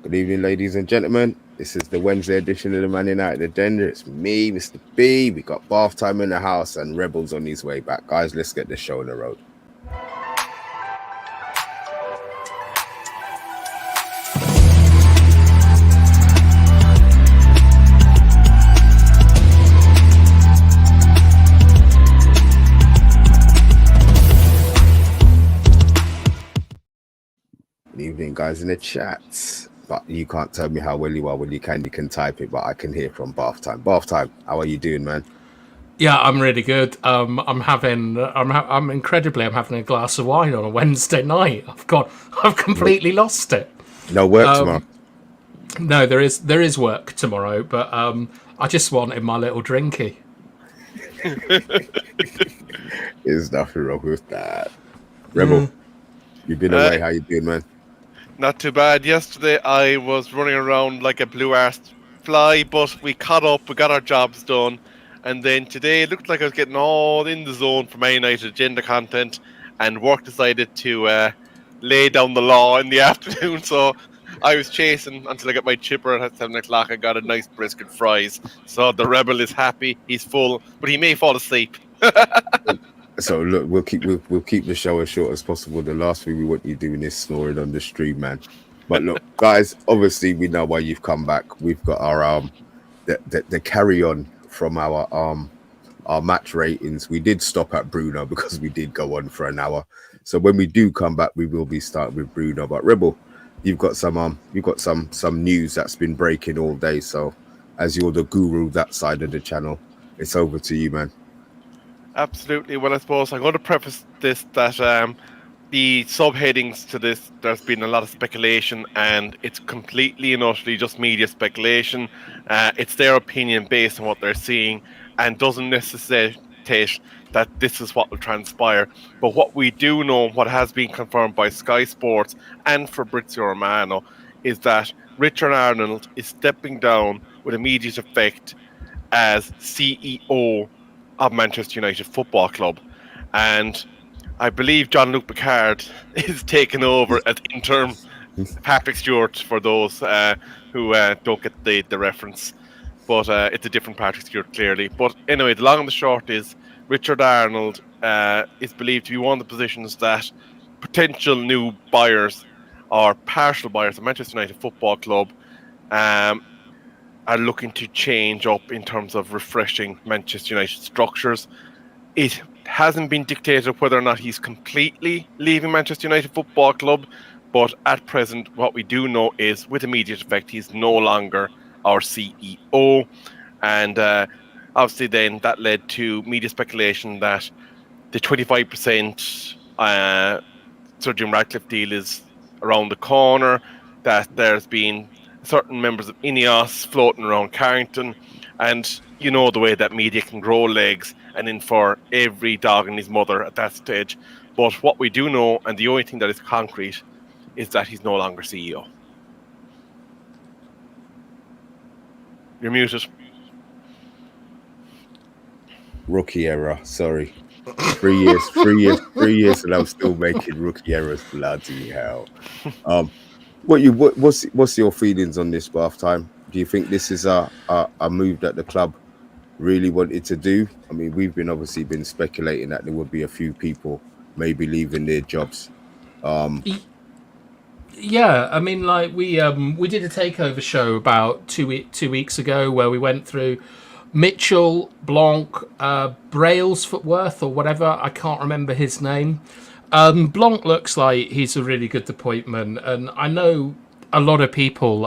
Good evening, ladies and gentlemen. This is the Wednesday edition of the Man United Agenda. It's me, Mr. B. We got bath time in the house and Rebels on his way back. Guys, let's get the show on the road. Good evening, guys, in the chat. But you can't tell me how well you are when you can type it, but I can hear from bath time. Bath time, how are you doing, man? Yeah, I'm really good. I'm having I'm having a glass of wine on a Wednesday night. I've completely lost it. No work tomorrow. No, there is work tomorrow, but I just wanted my little drinky. There's nothing wrong with that. Rebel, you've been away. How you doing, man? Not too bad. Yesterday I was running around like a blue-arsed fly, but we caught up, we got our jobs done, and then today it looked like I was getting all in the zone for Man United agenda content, and work decided to lay down the law in the afternoon, so I was chasing until I got my chipper at 7 o'clock. I got a nice brisket fries, so the rebel is happy, he's full, but he may fall asleep. So look, we'll keep the show as short as possible. The last thing we want you doing is snoring on the stream, man. But look, guys, obviously we know why you've come back. We've got our the carry on from our match ratings. We did stop at Bruno because we did go on for an hour. So when we do come back, we will be starting with Bruno. But Rebel, you've got some news that's been breaking all day. So as you're the guru that side of the channel, it's over to you, man. Absolutely. Well, I suppose I'm going to preface this that the subheadings to this, there's been a lot of speculation, and it's completely and utterly just media speculation. It's their opinion based on what they're seeing, and doesn't necessitate that this is what will transpire. But what we do know, what has been confirmed by Sky Sports and Fabrizio Romano, is that Richard Arnold is stepping down with immediate effect as CEO of Manchester United Football Club, and I believe Jean-Luc Picard is taking over as interim Patrick Stewart for those who don't get the reference, but it's a different Patrick Stewart clearly. But anyway, the long and the short is Richard Arnold is believed to be one of the positions that potential new buyers or partial buyers of Manchester United Football Club are looking to change up in terms of refreshing Manchester United structures. It hasn't been dictated whether or not he's completely leaving Manchester United Football Club, but at present what we do know is with immediate effect he's no longer our CEO, and obviously then that led to media speculation that the 25% Sir Jim Ratcliffe deal is around the corner, that there's been certain members of Ineos floating around Carrington, and you know the way that media can grow legs and in for every dog and his mother at that stage. But what we do know, and the only thing that is concrete, is that he's no longer CEO. You're muted. Rookie error, sorry. 3 years, and I'm still making rookie errors. Bloody hell! What's your feelings on this bath time? Do you think this is a move that the club really wanted to do? I mean, we've obviously been speculating that there would be a few people maybe leaving their jobs. Yeah, I mean, like we did a takeover show about 2 weeks ago where we went through Mitchell, Blanc, Brailsford or whatever. I can't remember his name. Blanc looks like he's a really good appointment, and I know a lot of people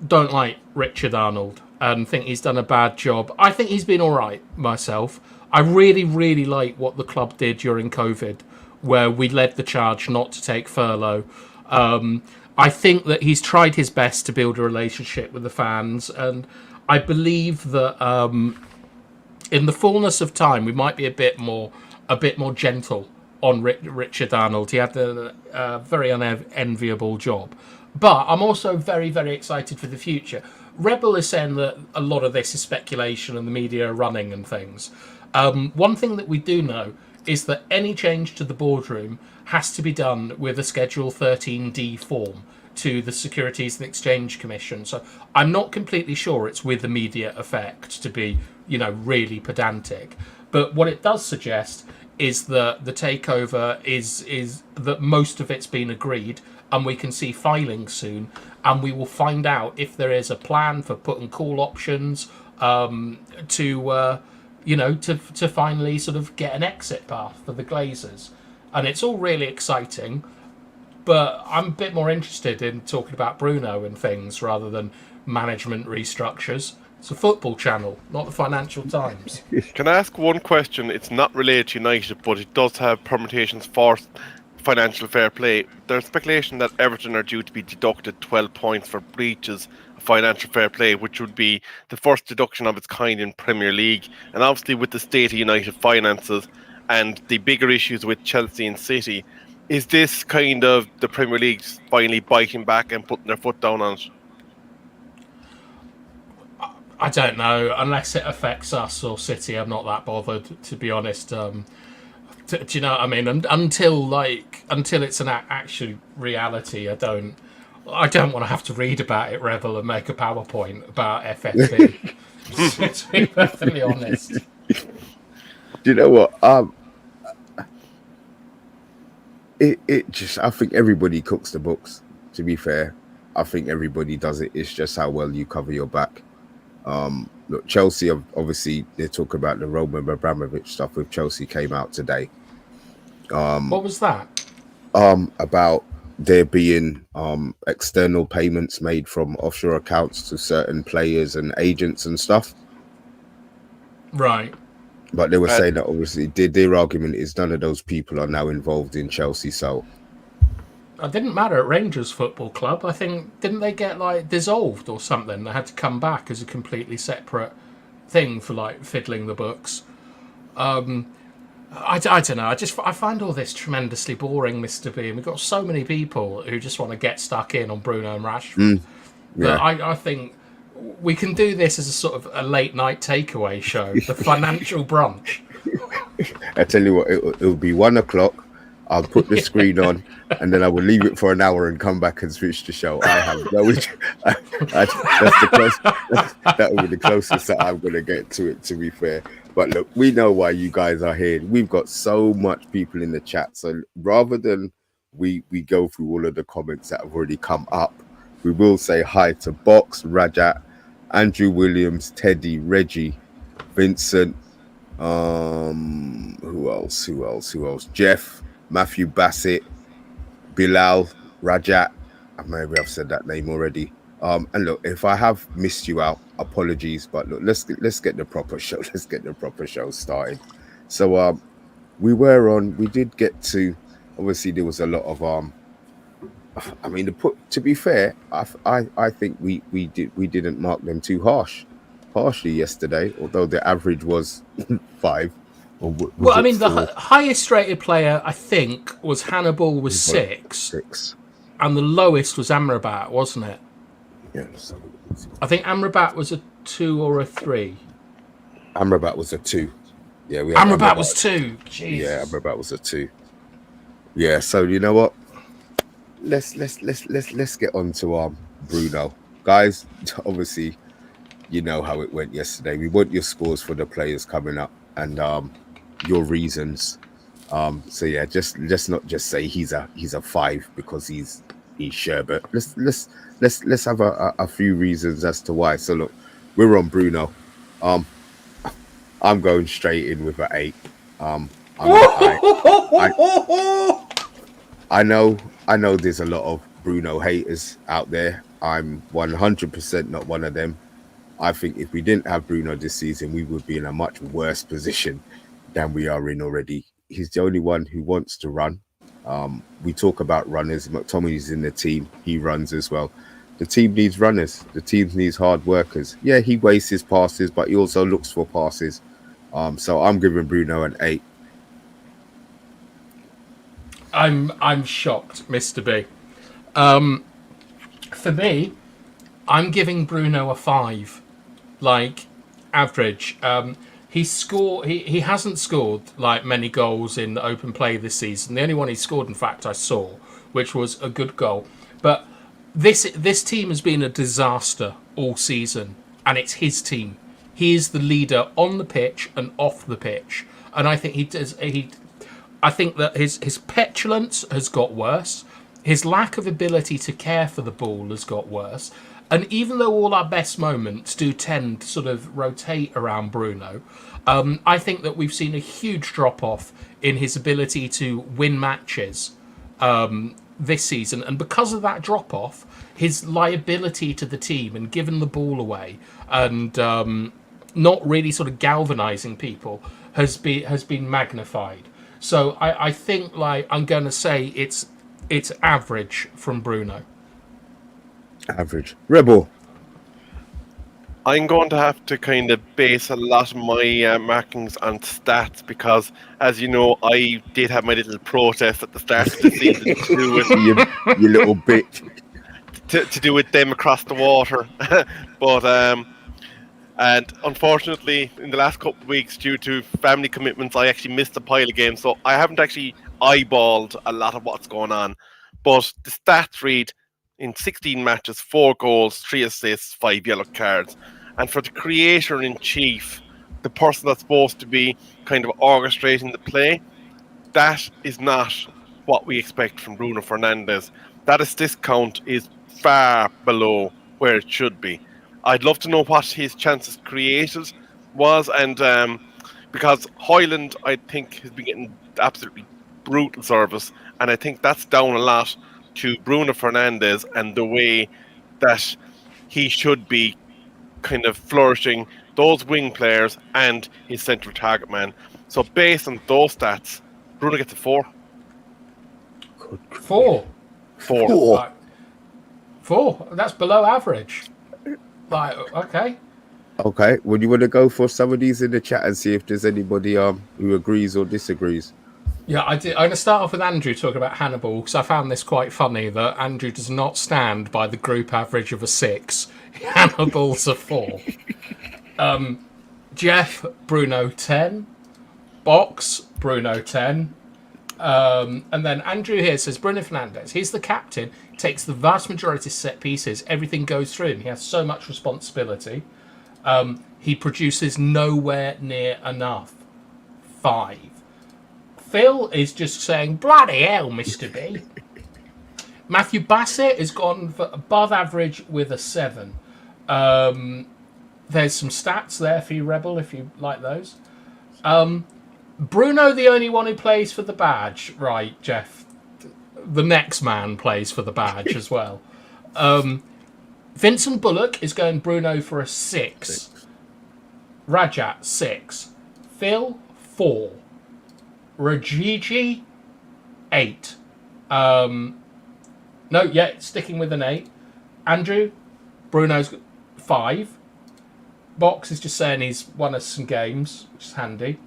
don't like Richard Arnold and think he's done a bad job. I think he's been all right myself. I really, really like what the club did during COVID, where we led the charge not to take furlough. I think that he's tried his best to build a relationship with the fans, and I believe that in the fullness of time we might be a bit more gentle on Richard Arnold. He had a very unenviable job. But I'm also very, very excited for the future. Rebel is saying that a lot of this is speculation and the media are running and things. One thing that we do know is that any change to the boardroom has to be done with a Schedule 13D form to the Securities and Exchange Commission. So I'm not completely sure it's with immediate effect, to be, really pedantic. But what it does suggest is that the takeover is that most of it's been agreed, and we can see filing soon, and we will find out if there is a plan for put and call options to finally sort of get an exit path for the Glazers. And it's all really exciting, but I'm a bit more interested in talking about Bruno and things rather than management restructures. It's a football channel, not the Financial Times. Can I ask one question? It's not related to United, but it does have permutations for financial fair play. There's speculation that Everton are due to be deducted 12 points for breaches of financial fair play, which would be the first deduction of its kind in Premier League. And obviously with the state of United finances and the bigger issues with Chelsea and City, is this kind of the Premier League finally biting back and putting their foot down on it? I don't know. Unless it affects us or City, I'm not that bothered, to be honest. Do you know what I mean? Until it's an actual reality, I don't want to have to read about it, Rebel, and make a PowerPoint about FFP. To be perfectly honest. Do you know what? I think everybody cooks the books. To be fair, I think everybody does it. It's just how well you cover your back. Look, Chelsea, obviously, they talk about the Roman Abramovich stuff with Chelsea came out today. What was that? About there being external payments made from offshore accounts to certain players and agents and stuff. Right. But they were saying that obviously their argument is none of those people are now involved in Chelsea. So it didn't matter at Rangers Football Club. I think, didn't they get dissolved or something? They had to come back as a completely separate thing for fiddling the books. I don't know. I find all this tremendously boring, Mr. B. And we've got so many people who just want to get stuck in on Bruno and Rashford. Yeah. I think we can do this as a sort of a late night takeaway show, the financial brunch. I tell you what, it'll be 1 o'clock. I'll put the screen on, and then I will leave it for an hour and come back and switch the show. I have no. That will be the closest that I'm going to get to it. To be fair, but look, we know why you guys are here. We've got so much people in the chat, so rather than we go through all of the comments that have already come up, we will say hi to Box, Rajat, Andrew Williams, Teddy, Reggie, Vincent. Who else? Jeff. Matthew Bassett, Bilal, Rajat. Maybe I've said that name already. And look, if I have missed you out, apologies. But look, let's get the proper show. Let's get the proper show started. So we did get to. Obviously, there was a lot of to be fair, I think we didn't mark them too harshly yesterday. Although the average was 5. Well, I mean, the highest rated player, I think, was Hannibal with 6. And the lowest was Amrabat, wasn't it? Yes. I think Amrabat was a 2 or a 3. Amrabat was a 2. Yeah, Amrabat was 2. Jeez. Yeah, Amrabat was a 2. Yeah, so you know what? Let's get on to Bruno. Guys, obviously, you know how it went yesterday. We want your scores for the players coming up and your reasons. So yeah, let's not just say he's a 5 because he's sherbet. Let's have a few reasons as to why. So look, we're on Bruno. I'm going straight in with an 8. I know there's a lot of Bruno haters out there. I'm 100% not one of them. I think if we didn't have Bruno this season, we would be in a much worse position than we are in already. He's the only one who wants to run. We talk about runners. McTominay's in the team. He runs as well. The team needs runners. The team needs hard workers. Yeah, he wastes his passes, but he also looks for passes. So I'm giving Bruno an 8. I'm shocked, Mr. B. For me, I'm giving Bruno a 5. Average. He hasn't scored many goals in open play this season. The only one he scored, in fact, I saw, which was a good goal. But this team has been a disaster all season, and it's his team. He is the leader on the pitch and off the pitch, and I think he does. I think that his petulance has got worse. His lack of ability to care for the ball has got worse. And even though all our best moments do tend to sort of rotate around Bruno, I think that we've seen a huge drop off in his ability to win matches this season. And because of that drop off, his liability to the team and giving the ball away and not really sort of galvanizing people has been magnified. So I think, like, I'm going to say it's average from Bruno. Average. Rebel. I'm going to have to kind of base a lot of my markings on stats because, as you know, I did have my little protest at the start of the season to do with You little bitch. to do with them across the water. But and unfortunately, in the last couple of weeks, due to family commitments, I actually missed a pile of games, so I haven't actually eyeballed a lot of what's going on. But the stats read: in 16 matches, 4 goals, 3 assists, 5 yellow cards. And for the creator-in-chief, the person that's supposed to be kind of orchestrating the play, that is not what we expect from Bruno Fernandes. That assist count is far below where it should be. I'd love to know what his chances created was, and because Hoyland, I think, has been getting absolutely brutal service, and I think that's down a lot to Bruno Fernandes and the way that he should be kind of flourishing those wing players and his central target man. So based on those stats, Bruno gets a 4. 4. 4. Like, 4. That's below average. Like, okay. Okay. Would you want to go for some of these in the chat and see if there's anybody who agrees or disagrees? Yeah, I did. I'm going to start off with Andrew talking about Hannibal, because I found this quite funny that Andrew does not stand by the group average of a 6. Hannibal's a 4. Jeff, Bruno 10. Box, Bruno 10. And then Andrew here says, Bruno Fernandes, he's the captain, takes the vast majority of set pieces, everything goes through him. He has so much responsibility. He produces nowhere near enough. 5. Phil is just saying, bloody hell, Mr. B. Matthew Bassett has gone for above average with a 7. There's some stats there for you, Rebel, if you like those. Bruno, the only one who plays for the badge. Right, Jeff. The next man plays for the badge as well. Vincent Bullock is going Bruno for a 6. Rajat, 6. Phil, 4. Rajiji, 8. No, yeah, sticking with an 8. Andrew, Bruno's 5. Box is just saying he's won us some games, which is handy.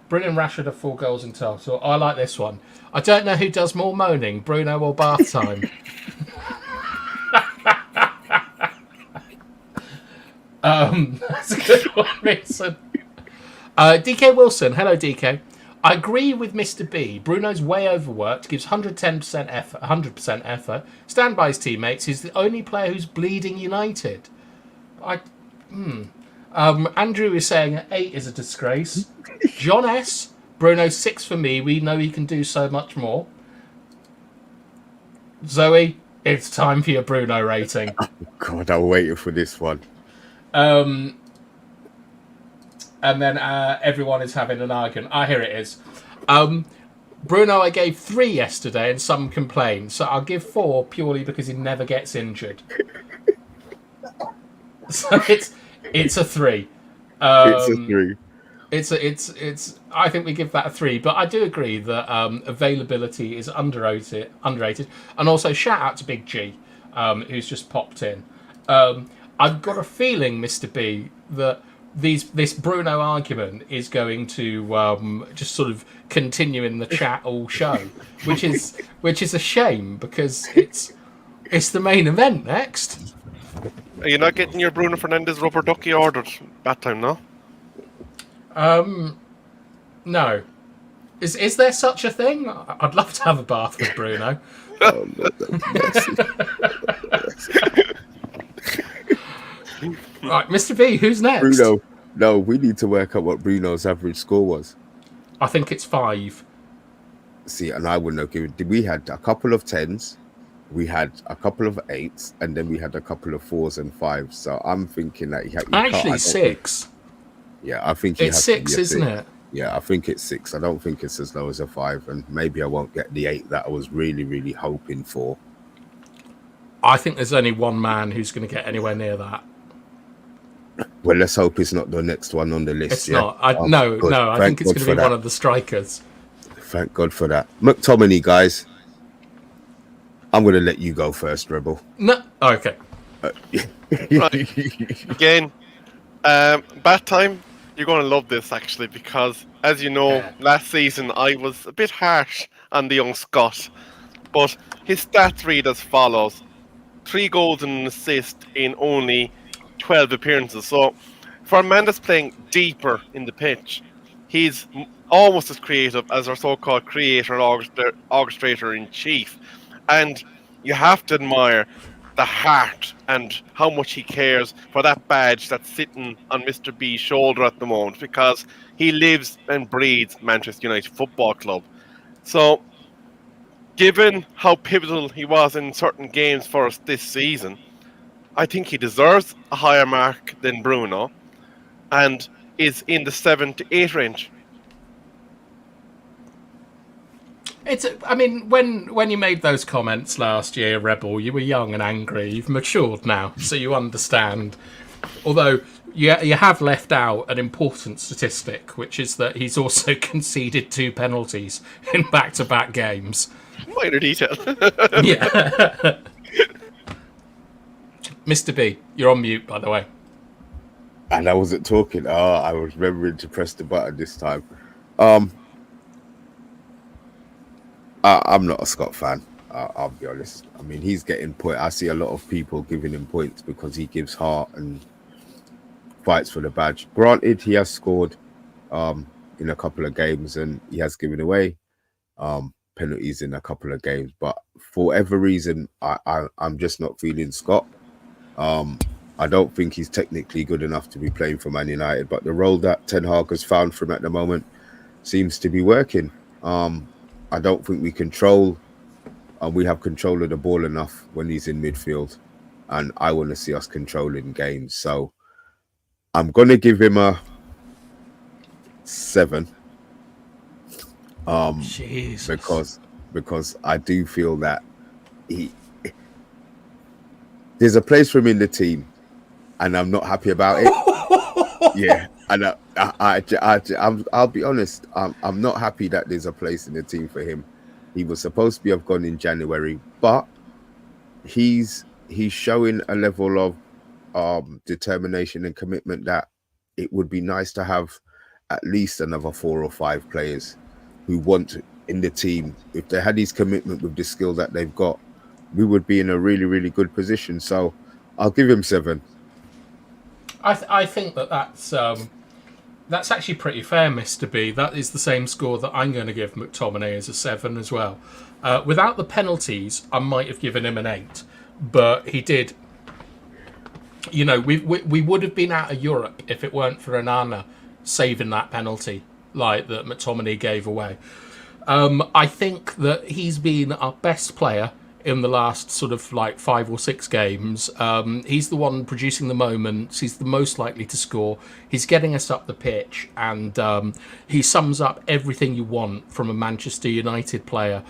Brilliant Rashford have 4 goals in total. I like this one. I don't know who does more moaning, Bruno or bath time. That's a good one, Vincent. DK Wilson. Hello, DK. I agree with Mr. B. Bruno's way overworked, gives 110% effort, 100% effort. Stand by his teammates. He's the only player who's bleeding United. Andrew is saying 8 is a disgrace. John S. Bruno 6 for me. We know he can do so much more. Zoe, it's time for your Bruno rating. Oh, God, I'm waiting for this one. And then everyone is having an argument. Here it is. Bruno, I gave 3 yesterday, and some complained. So I'll give 4 purely because he never gets injured. So it's a 3. It's a 3. It's. I think we give that a 3. But I do agree that availability is underrated. And also shout out to Big G, who's just popped in. I've got a feeling, Mr. B, that this Bruno argument is going to just sort of continue in the chat all show, which is a shame because it's the main event next. Are you not getting your Bruno Fernandes rubber ducky ordered that time, no? No. Is there such a thing? I'd love to have a bath with Bruno. Oh, no, Right, Mr. B, who's next? Bruno. No, we need to work out what Bruno's average score was. I think it's 5. See, and I wouldn't have given. We had a couple of 10s, we had a couple of 8s, and then we had a couple of 4s and 5s. So I'm thinking that Actually, 6. Yeah, I think it's 6, isn't it? Yeah, I think it's 6. I don't think it's as low as a 5, and maybe I won't get the 8 that I was really, really hoping for. I think there's only one man who's going to get anywhere near that. Well, let's hope it's not the next one on the list. It's not. I think it's going to be one of the strikers. Thank God for that. McTominay, guys. I'm going to let you go first, Rebel. No, okay. Right. Again, bath time. You're going to love this, actually, because, as you know, last season I was a bit harsh on the young Scot. But his stats read as follows. 3 goals and an assist in only 12 appearances. So, for a man that's playing deeper in the pitch, he's almost as creative as our so-called creator and orchestrator-in-chief. And you have to admire the heart and how much he cares for that badge that's sitting on Mr. B's shoulder at the moment, because he lives and breathes Manchester United Football Club. So, given how pivotal he was in certain games for us this season, I think he deserves a higher mark than Bruno, and is in the 7 to 8 range. I mean, when you made those comments last year, Rebel, you were young and angry. You've matured now, so you understand. Although you have left out an important statistic, which is that he's also conceded 2 penalties in back-to-back games. Minor detail. Yeah. Mr. B, you're on mute, by the way. And I wasn't talking. I was remembering to press the button this time. I'm not a Scott fan. I'll be honest. I mean, he's getting points. I see a lot of people giving him points because he gives heart and fights for the badge. Granted, he has scored in a couple of games, and he has given away penalties in a couple of games. But for whatever reason, I'm just not feeling Scott. I don't think he's technically good enough to be playing for Man United. But the role that Ten Hag has found for him at the moment seems to be working. I don't think we have control of the ball enough when he's in midfield, and I want to see us controlling games. So I'm going to give him a 7. Jesus. Because I do feel that there's a place for him in the team, and I'm not happy about it. Yeah. And I'll be honest. I'm not happy that there's a place in the team for him. He was supposed to have gone in January, but he's showing a level of determination and commitment that it would be nice to have at least another 4 or 5 players who want in the team. If they had his commitment with the skill that they've got, we would be in a really, really good position. So I'll give him 7. I think that's actually pretty fair, Mr. B. That is the same score that I'm going to give McTominay as a 7 as well. Without the penalties, I might have given him an 8, but he did. You know, we would have been out of Europe if it weren't for Onana saving that penalty, like that McTominay gave away. I think that he's been our best player in the last sort of like 5 or 6 games. He's the one producing the moments. He's the most likely to score. He's getting us up the pitch, and he sums up everything you want from a Manchester United player.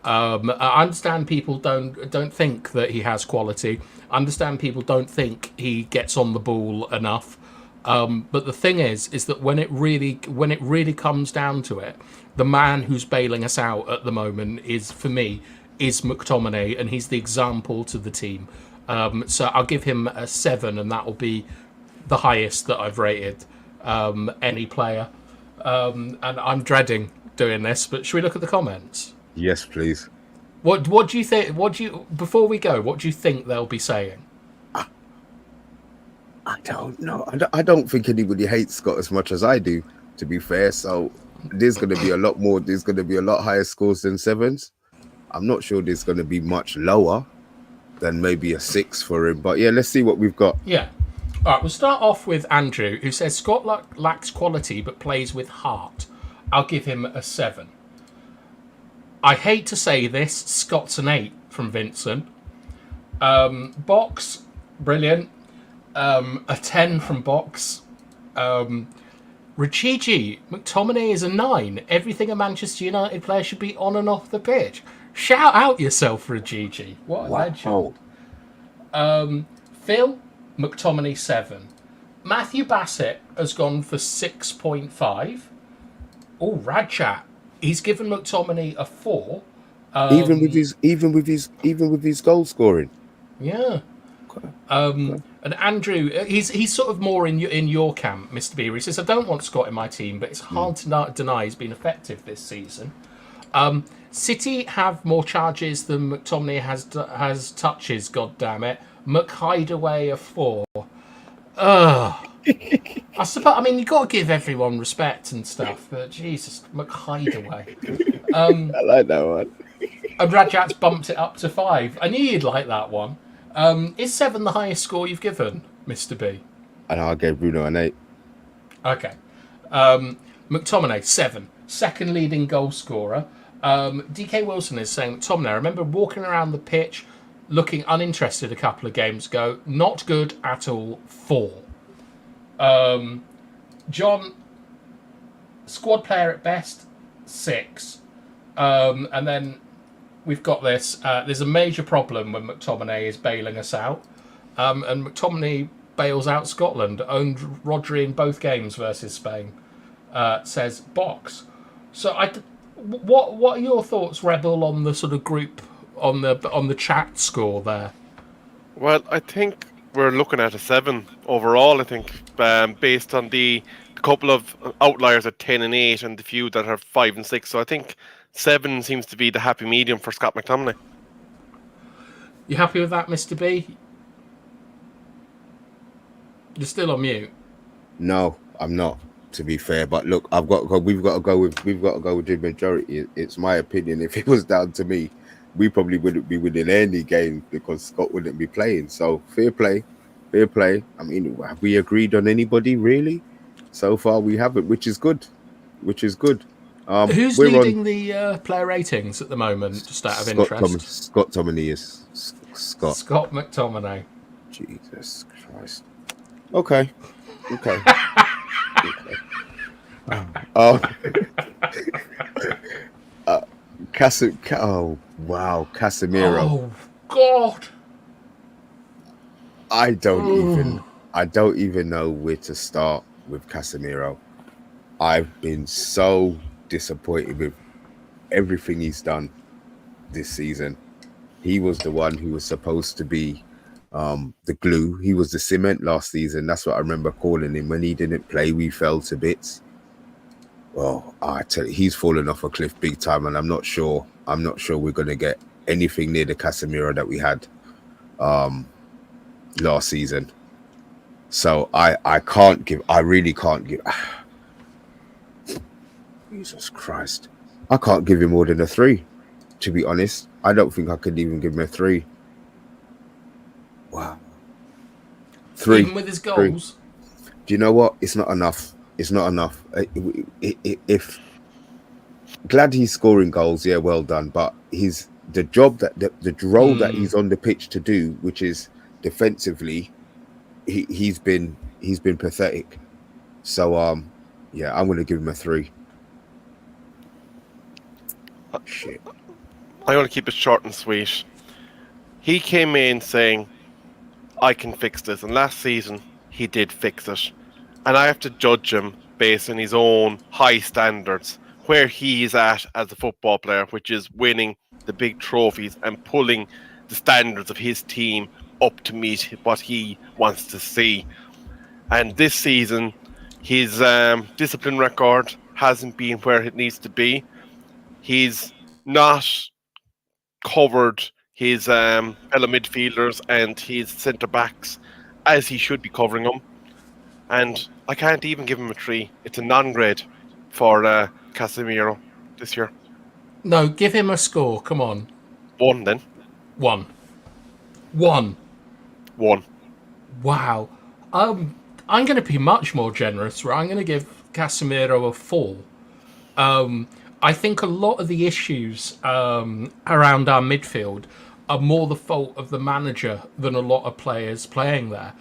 I understand people don't think that he has quality. I understand people don't think he gets on the ball enough. But the thing is that when it really comes down to it, the man who's bailing us out at the moment is, for me, is McTominay, and he's the example to the team. So I'll give him a 7, and that will be the highest that I've rated any player. And I'm dreading doing this, but should we look at the comments? Yes, please. What do you think? Before we go, what do you think they'll be saying? I don't know. I don't think anybody hates Scott as much as I do, to be fair. So there's going to be a lot more. There's going to be a lot higher scores than 7s. I'm not sure there's going to be much lower than maybe a 6 for him. But yeah, let's see what we've got. Yeah. All right, we'll start off with Andrew, who says Scott lacks quality but plays with heart. I'll give him a 7. I hate to say this, Scott's an 8 from Vincent. Box, brilliant. A 10 from Box. Rachiji, McTominay is a 9. Everything a Manchester United player should be on and off the pitch. Shout out yourself, Rachiji. What a legend. Phil, McTominay 7. Matthew Bassett has gone for 6.5. Oh, Radchat, he's given McTominay a 4. Even with his goal scoring. Yeah. And Andrew, he's sort of more in your camp, Mr. Beaver. He says, I don't want Scott in my team, but it's hard to deny he's been effective this season. City have more charges than McTominay has touches, god damn it. McHideaway a 4. Ugh. I suppose, I mean, you've got to give everyone respect and stuff, but Jesus, McHideaway. I like that one. And Rajat's bumped it up to 5. I knew you'd like that one. Is 7 the highest score you've given, Mr. B? And I gave Bruno an 8. Okay. McTominay, 7. Second leading goal scorer. DK Wilson is saying, McTominay, I remember walking around the pitch looking uninterested a couple of games ago. Not good at all, 4. John, squad player at best, 6. And then we've got this. There's a major problem when McTominay is bailing us out. And McTominay bails out Scotland, owned Rodri in both games versus Spain, says Box. So what are your thoughts, Rebel, on the sort of group, on the chat score there? Well, I think we're looking at a 7 overall, I think, based on the couple of outliers at 10 and 8 and the few that are 5 and 6. So I think 7 seems to be the happy medium for Scott McTominay. You happy with that, Mr. B? You're still on mute. No, I'm not. To be fair, but look, we've got to go with the majority. It's my opinion. If it was down to me, we probably wouldn't be winning any game because Scott wouldn't be playing. So fair play. I mean, have we agreed on anybody really? So far, we haven't, which is good. Who's leading the player ratings at the moment, just out of interest? Scott McTominay is Scott. Scott McTominay. Jesus Christ. Okay. Casemiro. Oh God. I don't even know where to start with Casemiro. I've been so disappointed with everything he's done this season. He was the one who was supposed to be the glue. He was the cement last season. That's what I remember calling him. When he didn't play, we fell to bits. Well, I tell you, he's fallen off a cliff big time, and I'm not sure we're going to get anything near the Casemiro that we had last season. So I really can't give. Jesus Christ, I can't give him more than a 3. To be honest, I don't think I could even give him a 3. Wow, 3. Even with his goals. 3. Do you know what? It's not enough. If glad he's scoring goals, yeah, well done. But the job that the role that he's on the pitch to do, which is defensively, he's been pathetic. So yeah, I'm going to give him a 3. Shit. I'm going to keep it short and sweet. He came in saying, I can fix this. And last season, he did fix it. And I have to judge him based on his own high standards, where he is at as a football player, which is winning the big trophies and pulling the standards of his team up to meet what he wants to see. And this season, his discipline record hasn't been where it needs to be. He's not covered his fellow midfielders and his centre-backs as he should be covering them. And I can't even give him a 3. It's a non-grade for Casemiro this year. No, give him a score. Come on. 1 then. 1. One. Wow. I'm going to be much more generous. Right? I'm going to give Casemiro a 4. I think a lot of the issues around our midfield are more the fault of the manager than a lot of players playing there.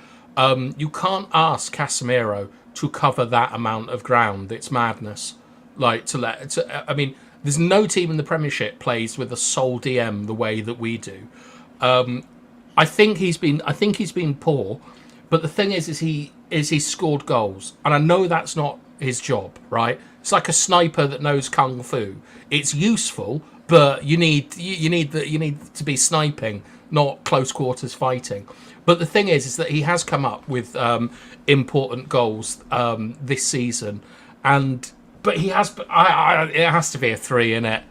You can't ask Casemiro to cover that amount of ground. It's madness. I mean, there's no team in the Premiership plays with a sole DM the way that we do. I think he's been poor, but the thing is he scored goals, and I know that's not his job, right? It's like a sniper that knows kung fu. It's useful, but you need to be sniping, not close quarters fighting. But the thing is that he has come up with important goals this season, but he has. It has to be a 3, innit?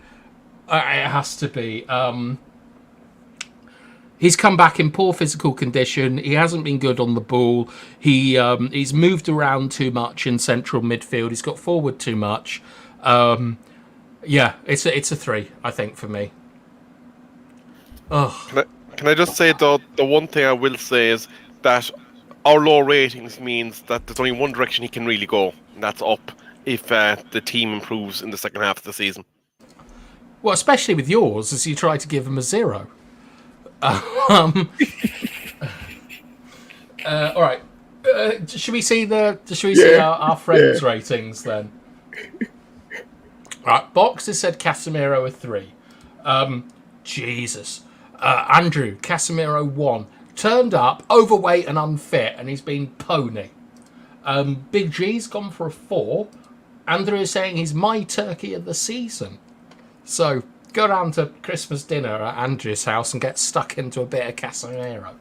It has to be. He's come back in poor physical condition. He hasn't been good on the ball. He's moved around too much in central midfield. He's got forward too much. Yeah, it's a 3, I think, for me. Oh. Can I just say, though, the one thing I will say is that our low ratings means that there's only one direction he can really go, and that's up if the team improves in the second half of the season. Well, especially with yours, as you try to give him a 0. All right. Should we see our friends' ratings then? All right. Box has said Casemiro a 3. Jesus. Andrew, Casemiro 1. Turned up, overweight and unfit, and he's been pony. Big G's gone for a 4. Andrew is saying he's my turkey of the season. So go down to Christmas dinner at Andrew's house and get stuck into a bit of Casemiro.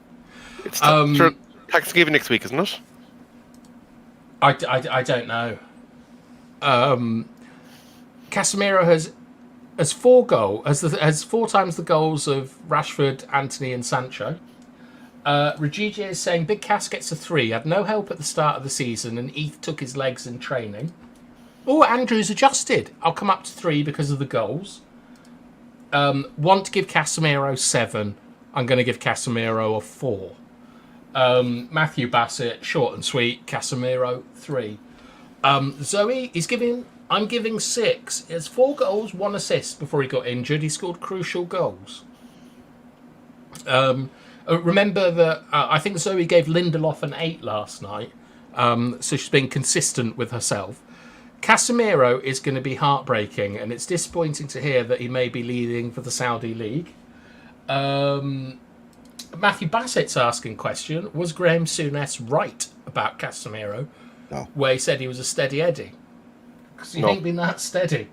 It's Thanksgiving next week, isn't it? I don't know. Casemiro has 4 times the goals of Rashford, Anthony, and Sancho. Regigi is saying Big Cass gets a 3. Had no help at the start of the season, and Eth took his legs in training. Oh, Andrew's adjusted. I'll come up to 3 because of the goals. Want to give Casemiro 7. I'm going to give Casemiro a 4. Matthew Bassett, short and sweet. Casemiro 3. Zoe, I'm giving 6. He has 4 goals, 1 assist before he got injured. He scored crucial goals. Remember that I think Zoe gave Lindelof an 8 last night. So she's been consistent with herself. Casemiro is going to be heartbreaking, and it's disappointing to hear that he may be leaving for the Saudi League. Matthew Bassett's asking question, was Graham Souness right about Casemiro? No. Where he said he was a steady Eddie? Because he ain't been that steady.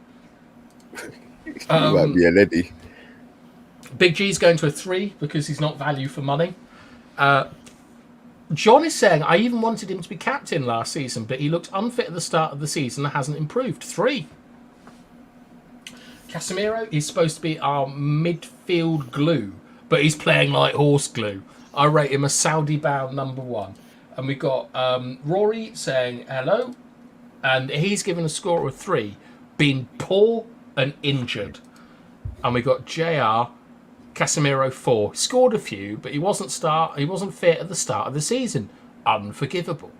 He might be an Eddie. Big G's going to a 3 because he's not value for money. John is saying, I even wanted him to be captain last season, but he looked unfit at the start of the season and hasn't improved. 3. Casemiro is supposed to be our midfield glue, but he's playing like horse glue. I rate him a Saudi-bound number 1. And we've got Rory saying hello, and he's given a score of 3, being poor and injured. And we've got JR, Casemiro 4. Scored a few, but he wasn't fit at the start of the season. Unforgivable.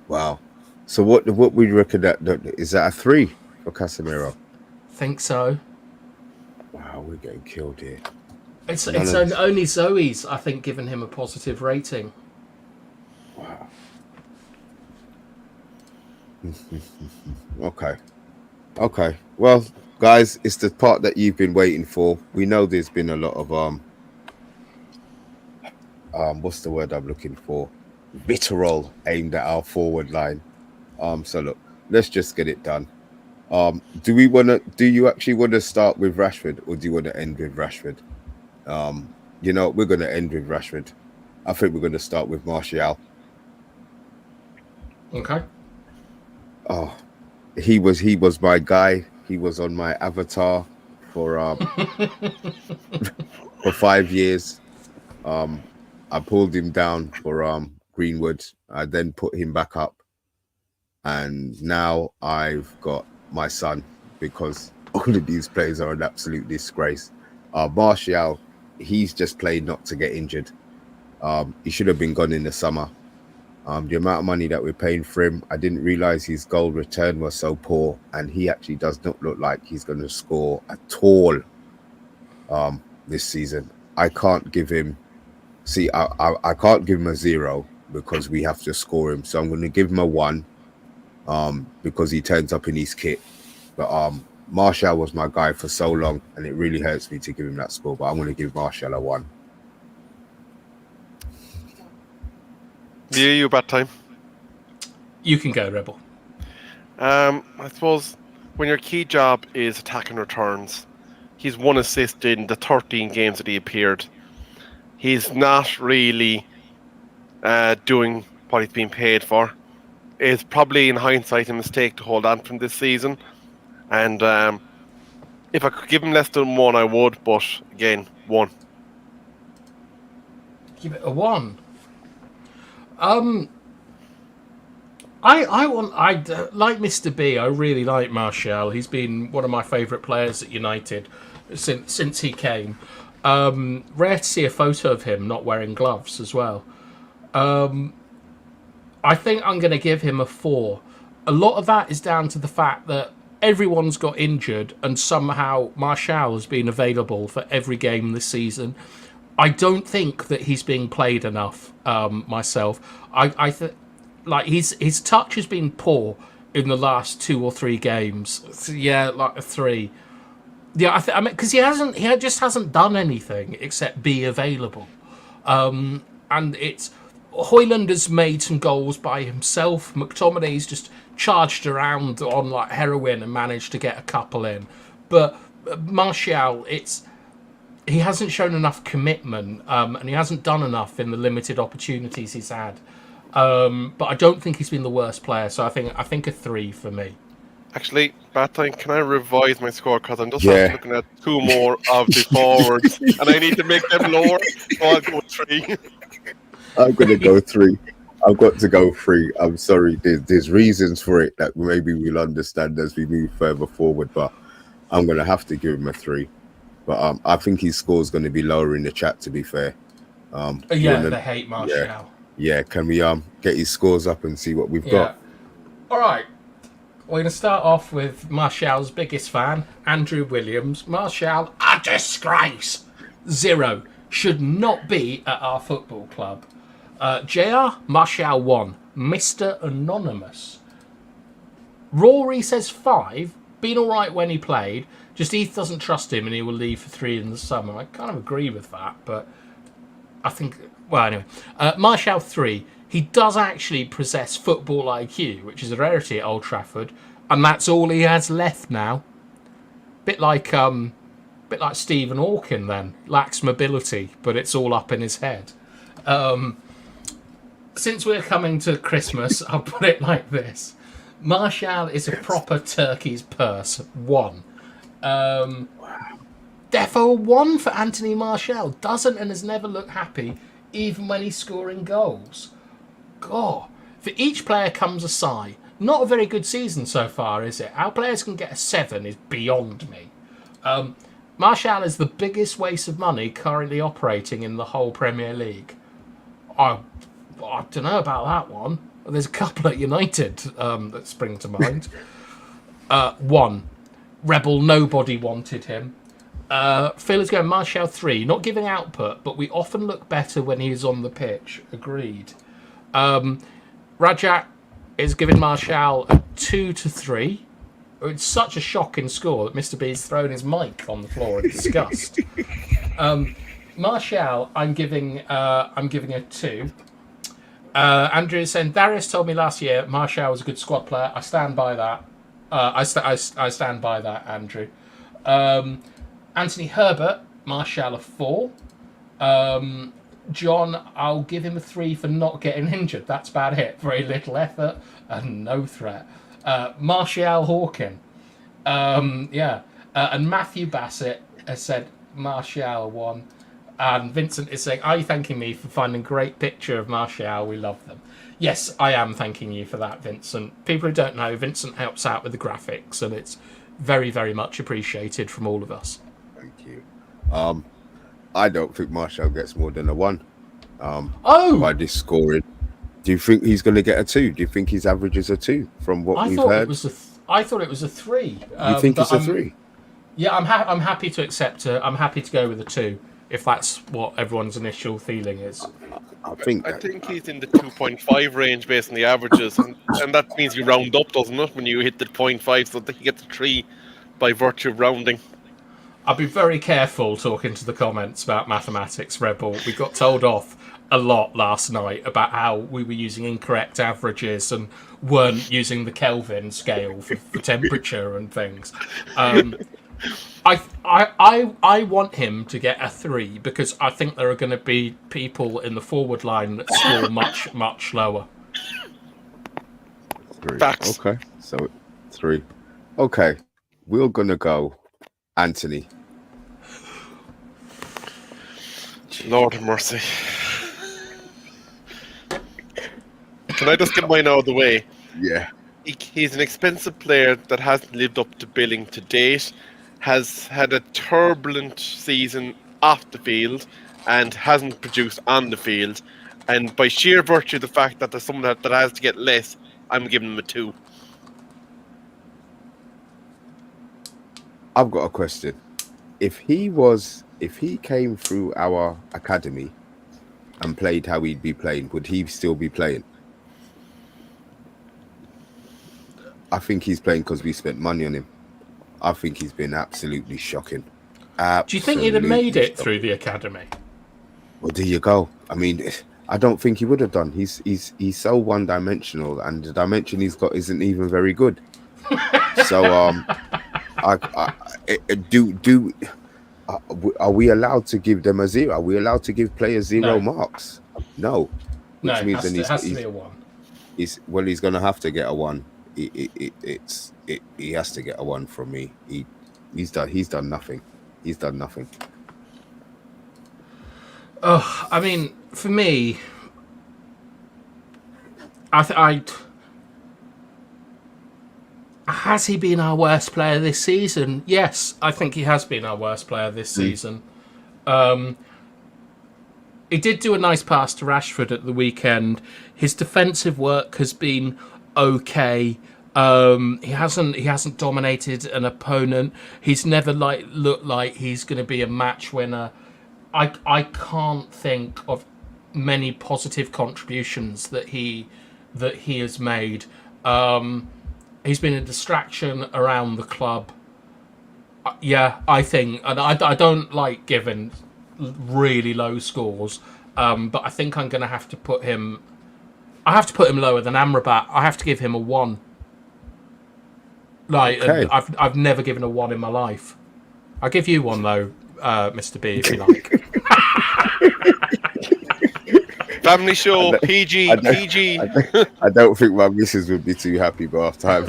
Wow. So what we reckon that is that a 3 for Casemiro? Think so. Wow, we're getting killed here. It's only Zoe's, I think, given him a positive rating. Wow. Okay. Well, guys, it's the part that you've been waiting for. We know there's been a lot of what's the word I'm looking for? Vitriol aimed at our forward line. So look, let's just get it done. Do you actually want to start with Rashford, or do you want to end with Rashford? We're going to end with Rashford. I think we're going to start with Martial. Okay. Oh, he was my guy. He was on my avatar for for 5 years. I pulled him down for Greenwood. I then put him back up, and now I've got my son because all of these players are an absolute disgrace. Martial, he's just played not to get injured. He should have been gone in the summer. The amount of money that we're paying for him, I didn't realize his goal return was so poor, and he actually does not look like he's going to score at all this season. I can't give him. See, I can't give him a 0 because we have to score him. So I'm going to give him a 1 because he turns up in his kit. But Martial was my guy for so long, and it really hurts me to give him that score. But I'm going to give Martial a 1. Yeah, you bad time. You can go, Rebel. I suppose when your key job is attacking returns, he's 1 assist in the 13 games that he appeared. He's not really doing what he's being paid for. It's probably, in hindsight, a mistake to hold on from this season. And if I could give him less than 1, I would. But again, 1. Give it a 1. I like Mr. B. I really like Martial. He's been one of my favourite players at United since he came. Rare to see a photo of him not wearing gloves as well. I think I'm going to give him a 4. A lot of that is down to the fact that everyone's got injured and somehow Martial has been available for every game this season. I don't think that he's being played enough myself. I think like his touch has been poor in the last 2 or 3 games. So, yeah, like a 3. Yeah, I mean, because he just hasn't done anything except be available. And it's Højlund has made some goals by himself. McTominay's just charged around on like heroin and managed to get a couple in. But Martial, he hasn't shown enough commitment, and he hasn't done enough in the limited opportunities he's had. But I don't think he's been the worst player, so I think a 3 for me. Actually, bad time. Can I revise my score? Because I'm just looking at 2 more of the forwards, and I need to make them lower. So I'll go 3. I'm going to go 3. I've got to go 3. I'm sorry. There's reasons for it that maybe we'll understand as we move further forward, but I'm going to have to give him a 3. But I think his score is going to be lower in the chat, to be fair. They hate Martial. Yeah, can we get his scores up and see what we've got? All right. We're going to start off with Martial's biggest fan, Andrew Williams. Martial, a disgrace. 0. Should not be at our football club. JR, Martial 1. Mr. Anonymous. Rory says 5. Been all right when he played. Just Heath doesn't trust him and he will leave for 3 in the summer. I kind of agree with that, but I think... Well, anyway. Martial 3. He does actually possess football IQ, which is a rarity at Old Trafford, and that's all he has left now. Bit like Stephen Hawking then. Lacks mobility, but it's all up in his head. Since we're coming to Christmas, I'll put it like this. Martial is a proper turkey's purse. 1. Defo 1 for Anthony Martial. Doesn't and has never looked happy, even when he's scoring goals. God, for each player comes a sigh. Not a very good season so far, is it? How players can get a 7 is beyond me. Martial is the biggest waste of money currently operating in the whole Premier League. I don't know about that one. There's a couple at United that spring to mind. 1. Rebel, nobody wanted him. Phil is going Martial 3. Not giving output, but we often look better when he's on the pitch. Agreed. Rajat is giving Martial a 2 to 3. It's such a shocking score that Mr. B's thrown his mic on the floor in disgust. Martial, I'm giving a 2. Andrew is saying Darius told me last year Martial was a good squad player. I stand by that. I stand by that, Andrew. Anthony Herbert, Martial a 4. John, I'll give him a 3 for not getting injured. That's about it. Very little effort and no threat. Martial Hawking. And Matthew Bassett has said Martial 1. And Vincent is saying, are you thanking me for finding a great picture of Martial? We love them. Yes, I am thanking you for that, Vincent. People who don't know, Vincent helps out with the graphics, and it's very, very much appreciated from all of us. Thank you. I don't think Martial gets more than a 1. Oh! By this scoring. Do you think he's going to get a 2? Do you think his average is a 2 from what I we've thought heard? it was I thought it was a 3. You think but it's a 3? Yeah, I'm happy to accept it. I'm happy to go with a 2 if that's what everyone's initial feeling is. I think I think he's in the 2.5 range based on the averages, and that means you round up, doesn't it, when you hit the 0.5, so that he gets a 3 by virtue of rounding. I'll be very careful talking to the comments about mathematics, Rebel. We got told off a lot last night about how we were using incorrect averages and weren't using the Kelvin scale for temperature and things. I want him to get a 3 because I think there are going to be people in the forward line that score much, much lower. 3. Facts. Okay, so 3. Okay, we're going to go Anthony. Lord have mercy. Can I just get mine out of the way? Yeah. He's an expensive player that hasn't lived up to billing to date, has had a turbulent season off the field, and hasn't produced on the field. And by sheer virtue of the fact that there's someone that has to get less, I'm giving him a 2. I've got a question. If he came through our academy and played how he'd be playing, would he still be playing? I think he's playing because we spent money on him. I think he's been absolutely shocking. Do you think he'd have made it through the academy? Well, there you go. I mean, I don't think he would have done. He's so one-dimensional, and the dimension he's got isn't even very good. So, are we allowed to give them a 0? Are we allowed to give players 0 marks? No. Which means it has to be a 1. He's going to have to get a 1. He has to get a 1 from me. He's done nothing. He's done nothing. Oh, I mean, for me, has he been our worst player this season? Yes, I think he has been our worst player this season. He did do a nice pass to Rashford at the weekend. His defensive work has been okay. He hasn't dominated an opponent. He's never looked like he's going to be a match winner. I can't think of many positive contributions that he has made. He's been a distraction around the club. Yeah, I think, and I don't like giving really low scores, but I think I'm going to have to put him. I have to put him lower than Amrabat. I have to give him a 1. Okay. I've never given a 1 in my life. I'll give you 1 though, Mr. B, if you like. Family show, PG. I don't think my missus would be too happy by half time.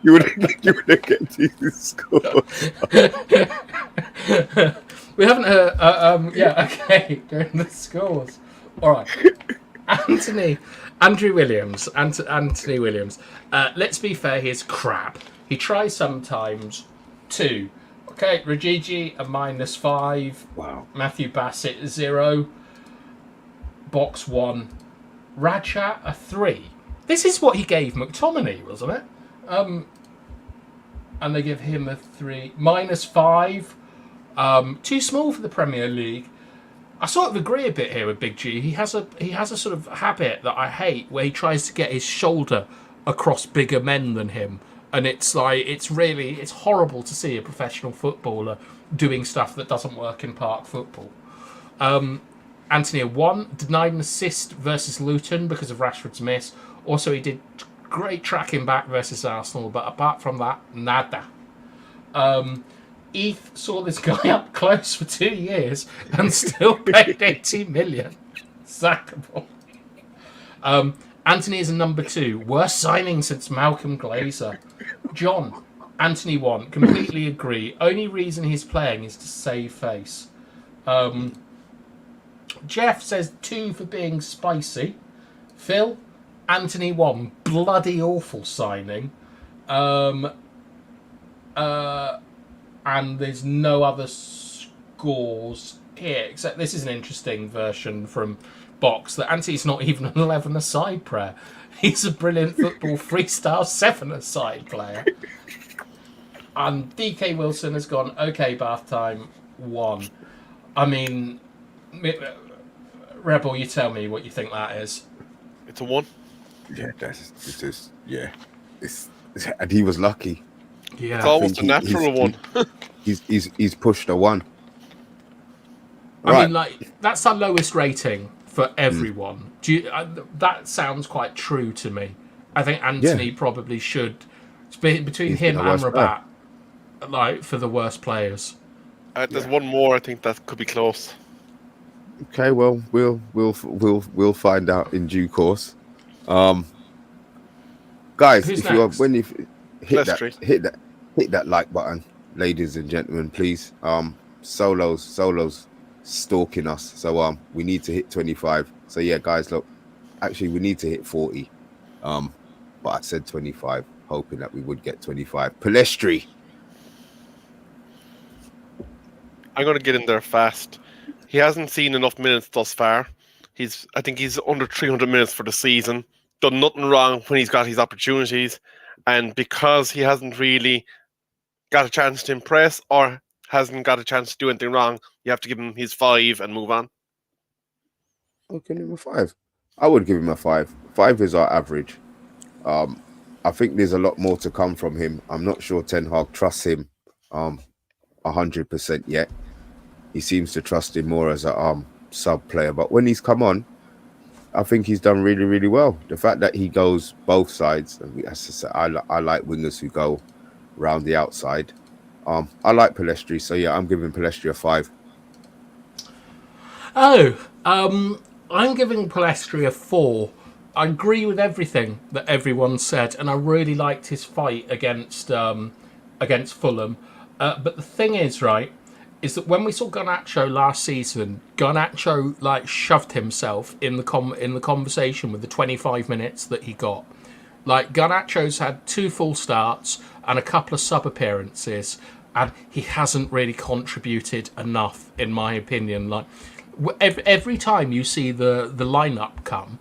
you wouldn't get these scores. We haven't heard. Yeah, okay. Doing the scores. All right. Anthony Williams. Let's be fair. He's crap. He tries sometimes. 2. Okay, Rajiji a -5. Wow. Matthew Bassett 0. Box 1. Rajat a 3. This is what he gave McTominay, wasn't it? And they give him a 3. -5. Too small for the Premier League. I sort of agree a bit here with Big G. He has a sort of habit that I hate where he tries to get his shoulder across bigger men than him. And it's horrible to see a professional footballer doing stuff that doesn't work in park football. Anthony a 1, denied an assist versus Luton because of Rashford's miss. Also, he did great tracking back versus Arsenal, but apart from that, nada. Eth saw this guy up close for 2 years and still paid 80 million. Sackable. Anthony is a number 2. Worst signing since Malcolm Glazer. John, Anthony 1. Completely agree. Only reason he's playing is to save face. Jeff says 2 for being spicy. Phil, Anthony 1. Bloody awful signing. And there's no other scores here. Except this is an interesting version from Box that Anti's not even an 11-a-side player. He's a brilliant football freestyle 7-a-side player. And DK Wilson has gone, okay, bath time, 1. I mean, Rebel, you tell me what you think that is. It's a 1. Yeah, and he was lucky. Yeah, It's almost a natural 1. He's pushed a 1. I mean, like, that's our lowest rating for everyone. Do you, that sounds quite true to me. I think Anthony probably should, between him and Rabat, like, for the worst players. There's one more. I think that could be close. Okay, well, we'll find out in due course. Guys, Who's if you are, next? when you hit Pellistri. that like button, ladies and gentlemen, please. Solos stalking us, so we need to hit 25. So yeah, guys, look, actually we need to hit 40. But I said 25, hoping that we would get 25. Pellistri. I'm going to get in there fast. He hasn't seen enough minutes thus far. I think he's under 300 minutes for the season. Done nothing wrong when he's got his opportunities, and because he hasn't really got a chance to impress or hasn't got a chance to do anything wrong, you have to give him his 5 and move on. I'll give him a 5. I would give him a 5. 5 is our average. I think there's a lot more to come from him. I'm not sure Ten Hag trusts him 100% yet. He seems to trust him more as a sub player, but when he's come on, I think he's done really, really well. The fact that he goes both sides, I like wingers who go around the outside. I like Pellistri, so yeah, I'm giving Pellistri a 5. I'm giving Pellistri a 4. I agree with everything that everyone said, and I really liked his fight against Fulham. But the thing is, right, is that when we saw Garnacho last season, Garnacho like shoved himself in the conversation with the 25 minutes that he got. Like, Garnacho's had 2 full starts and a couple of sub appearances, and he hasn't really contributed enough, in my opinion. Like, every time you see the lineup come,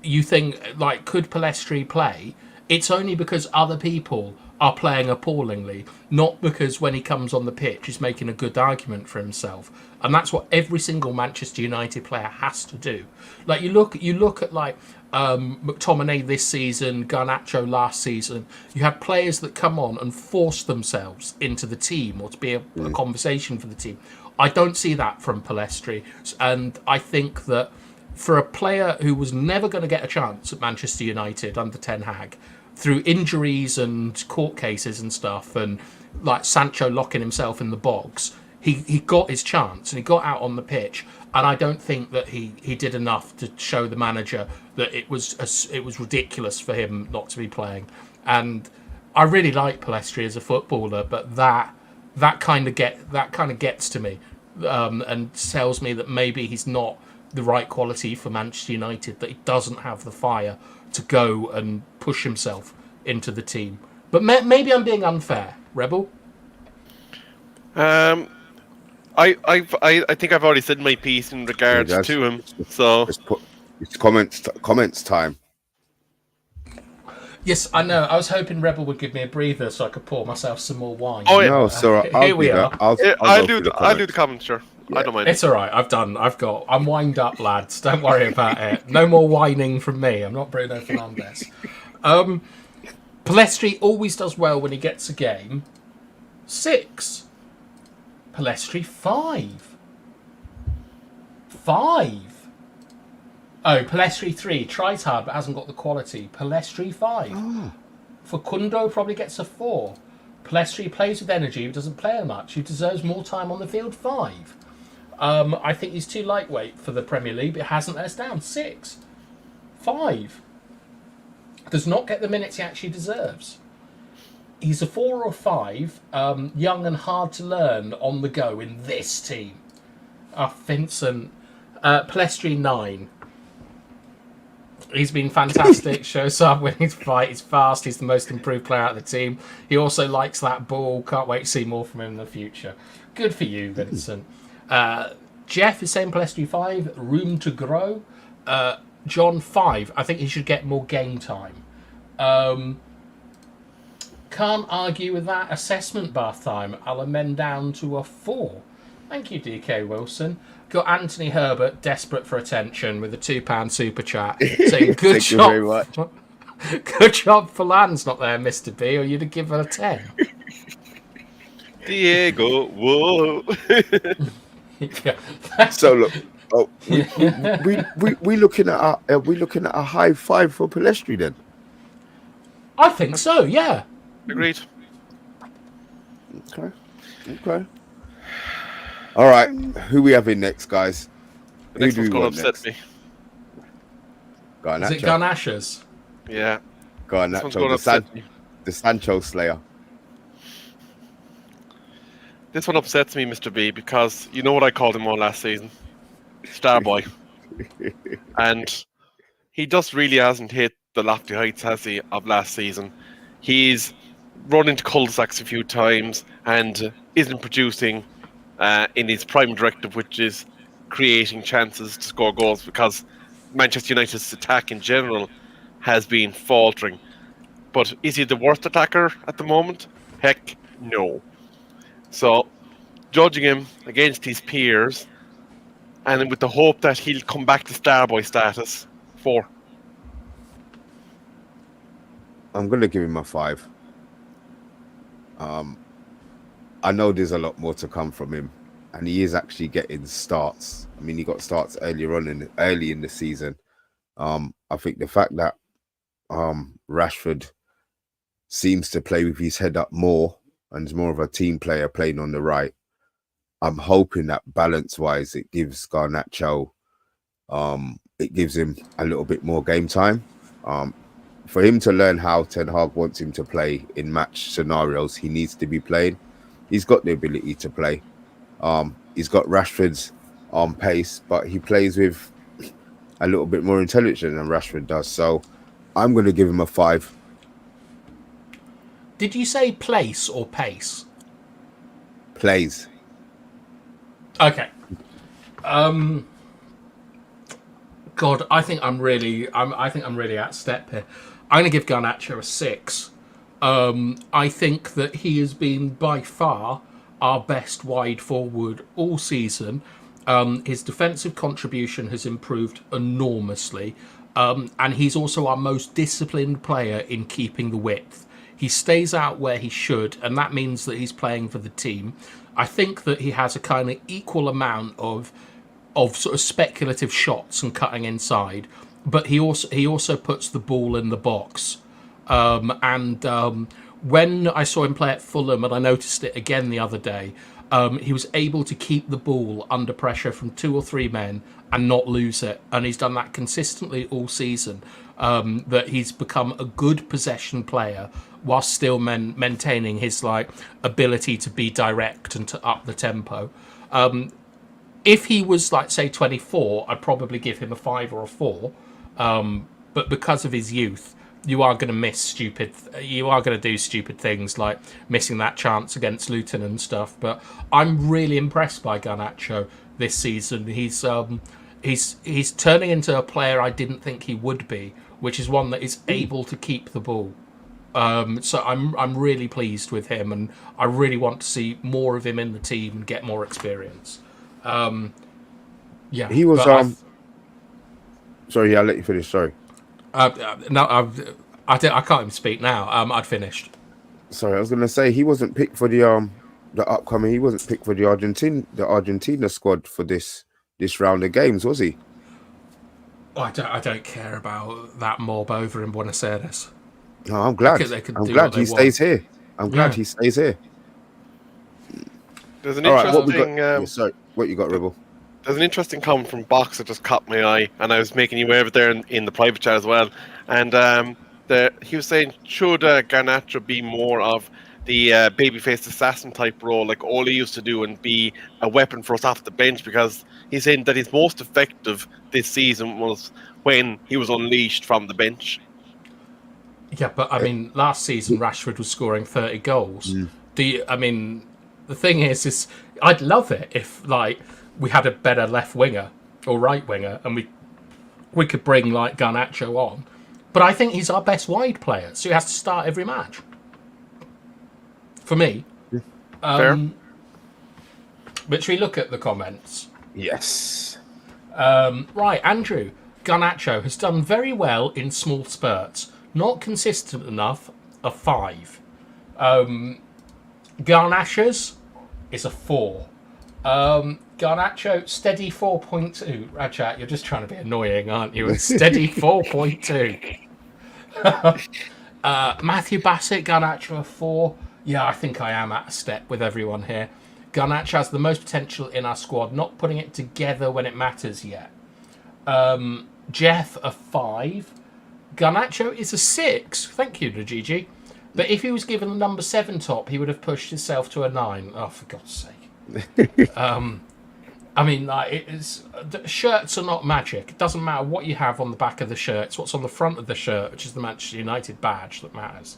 you think, like, could Pellistri play? It's only because other people are playing appallingly, not because when he comes on the pitch he's making a good argument for himself. And that's what every single Manchester United player has to do. Like, you look at like McTominay this season, Garnacho last season. You have players that come on and force themselves into the team or to be a conversation for the team. I don't see that from Pellistri, and I think that for a player who was never going to get a chance at Manchester United under Ten Hag, through injuries and court cases and stuff, and like Sancho locking himself in the box, he got his chance and he got out on the pitch. And I don't think that he did enough to show the manager that it was ridiculous for him not to be playing. And I really like Pellistri as a footballer, but that kind of gets to me, and tells me that maybe he's not the right quality for Manchester United, that he doesn't have the fire to go and push himself into the team. But maybe I'm being unfair, Rebel. I think I've already said my piece in regards to him. So it's comments time. Yes, I know. I was hoping Rebel would give me a breather so I could pour myself some more wine. Oh yeah, no, sir. Here we are. I'll do the comments, sure. Yeah. I don't mind. It's all right. I'm wind up, lads. Don't worry about it. No more whining from me. I'm not Bruno Fernandes. Pellistri always does well when he gets a game. 6. Pellistri 5. 5. Oh, Pellistri 3. Tries hard but hasn't got the quality. Pellistri 5. Oh. Facundo probably gets a 4. Pellistri plays with energy but doesn't play much. He deserves more time on the field. 5. I think he's too lightweight for the Premier League, but it hasn't let us down. 6. 5. Does not get the minutes he actually deserves. He's a 4 or 5, young and hard to learn on the go in this team. Vincent. Pellistri 9. He's been fantastic. Shows up when he's fight. He's fast. He's the most improved player out of the team. He also likes that ball. Can't wait to see more from him in the future. Good for you, Vincent. Jeff is saying Palestri 5, room to grow. John 5, I think he should get more game time. Can't argue with that assessment, bath time. I'll amend down to a 4. Thank you, DK Wilson. Got Anthony Herbert desperate for attention with a £2 super chat saying good Thank job. you very much. Good job for Land's not there, Mr. B, or you'd have given a 10. Diego, whoa. Yeah. So look, we looking at a high 5 for Palestri then. I think so, yeah. Agreed. Okay. All right, who we having next, guys? The next Who one's do we going to want upset next? me. Is it Garnachas? Yeah. This one's Garnacho, going to upset me. the Sancho Slayer. This one upsets me, Mr. B, because you know what I called him on last season? Starboy. And he just really hasn't hit the lofty heights, has he, of last season. He's run into cul-de-sacs a few times and isn't producing in his prime directive, which is creating chances to score goals, because Manchester United's attack in general has been faltering. But is he the worst attacker at the moment? Heck, no. So, judging him against his peers, and with the hope that he'll come back to Starboy status, 4. I'm gonna give him a 5. I know there's a lot more to come from him, and he is actually getting starts. I mean, he got starts early in the season. I think the fact that Rashford seems to play with his head up more and is more of a team player playing on the right, I'm hoping that balance-wise it gives Garnacho, it gives him a little bit more game time. For him to learn how Ten Hag wants him to play in match scenarios, he needs to be playing. He's got the ability to play. He's got Rashford's pace, but he plays with a little bit more intelligence than Rashford does. So I'm going to give him a 5. Did you say place or pace? Plays. Okay. God, I think I'm really out of step here. I'm going to give Garnacho a 6. I think that he has been by far our best wide forward all season. His defensive contribution has improved enormously, and he's also our most disciplined player in keeping the width. He stays out where he should, and that means that he's playing for the team. I think that he has a kind of equal amount of sort of speculative shots and cutting inside, but he also puts the ball in the box. When I saw him play at Fulham, and I noticed it again the other day, he was able to keep the ball under pressure from 2 or 3 men and not lose it, and he's done that consistently all season. That he's become a good possession player while still maintaining his ability to be direct and to up the tempo. If he was say 24, I'd probably give him a 5 or a 4. But because of his youth, you are going to do stupid things like missing that chance against Luton and stuff. But I'm really impressed by Garnacho this season. He's turning into a player I didn't think he would be, which is one that is able to keep the ball. So I'm really pleased with him, and I really want to see more of him in the team and get more experience. Yeah, he was. Sorry, I'll let you finish. Sorry. No, I can't even speak now. I'd finished. Sorry, I was going to say he wasn't picked for the upcoming. He wasn't picked for the Argentina squad for this round of games, was he? I don't care about that mob over in Buenos Aires. No, I'm glad. I'm glad he stays here. I'm glad he stays here. There's an interesting. Sorry, what you got, Rebel? There's an interesting comment from Box that just caught my eye, and I was making you aware of it there in the private chat as well. And he was saying, should Garnacho be more of the babyface assassin type role like Ole used to do and be a weapon for us off the bench, because he's saying that his most effective this season was when he was unleashed from the bench. Yeah, but I mean, last season Rashford was scoring 30 goals. The thing is I'd love it if like we had a better left winger or right winger, and we could bring like Garnacho on. But I think he's our best wide player, so he has to start every match. For me. Fair. But should we look at the comments? Yes. Right, Andrew. Garnacho has done very well in small spurts. Not consistent enough, a 5. Garnacho's is a 4. Garnacho, steady 4.2. Rajat, you're just trying to be annoying, aren't you? A steady 4.2. Matthew Bassett, Garnacho, a 4. Yeah, I think I am at a step with everyone here. Garnacho has the most potential in our squad, not putting it together when it matters yet. Jeff, a 5. Garnacho is a 6. Thank you, Gigi. But if he was given the number 7 top, he would have pushed himself to a 9. Oh, for God's sake. I mean, like, shirts are not magic. It doesn't matter what you have on the back of the shirt. It's what's on the front of the shirt, which is the Manchester United badge, that matters.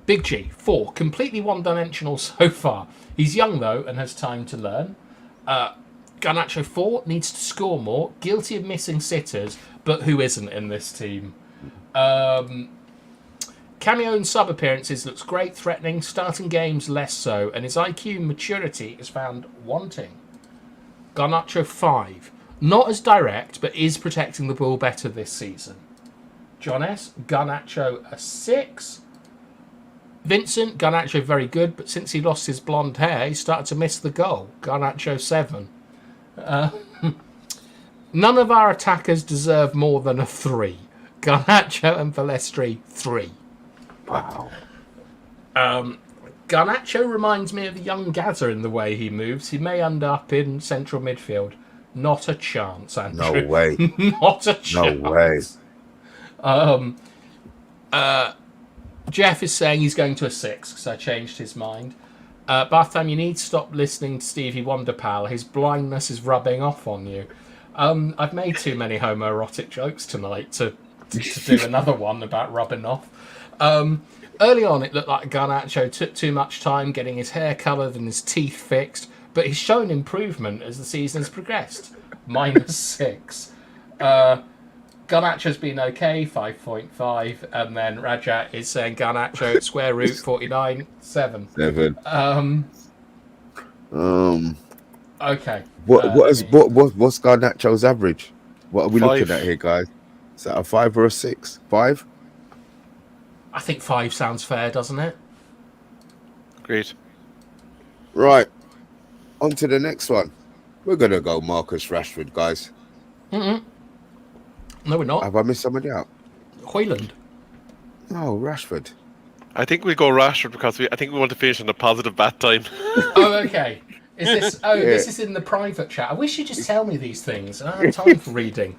Big G, 4. Completely one-dimensional so far. He's young, though, and has time to learn. Garnacho, 4. Needs to score more. Guilty of missing sitters, but who isn't in this team? Cameo and sub-appearances looks great, threatening. Starting games, less so. And his IQ maturity is found wanting. Garnacho, 5. Not as direct, but is protecting the ball better this season. John S. Garnacho, a 6. Vincent, Garnacho, very good, but since he lost his blonde hair, he started to miss the goal. Garnacho, 7. None of our attackers deserve more than a 3. Garnacho and Velestri, 3. Wow. Garnacho reminds me of a young Gaza in the way he moves. He may end up in central midfield. Not a chance, Andrew. No way. Not a chance. No way. Jeff is saying he's going to a 6 because I changed his mind. Bathtime, you need to stop listening to Stevie Wonder, pal. His blindness is rubbing off on you. I've made too many homoerotic jokes tonight to do another one about rubbing off. Early on, it looked like Garnacho took too much time getting his hair coloured and his teeth fixed, but he's shown improvement as the season has progressed. -6. Garnacho's been okay, 5.5, and then Rajat is saying Garnacho square root 49, 7. 7. Okay. What's Garnacho's average? What are we 5. looking at here, guys? Is that a 5 or a 6? 5? I think 5 sounds fair, doesn't it? Great. Right. On to the next one. We're gonna go Marcus Rashford, guys. No, we're not. Have I missed somebody out? Hoyland. No, Rashford. I think we go Rashford because I think we want to finish on a positive bat time. Oh, okay. Is this? Oh, Yeah. This is in the private chat. I wish you'd just tell me these things. I don't have time for reading.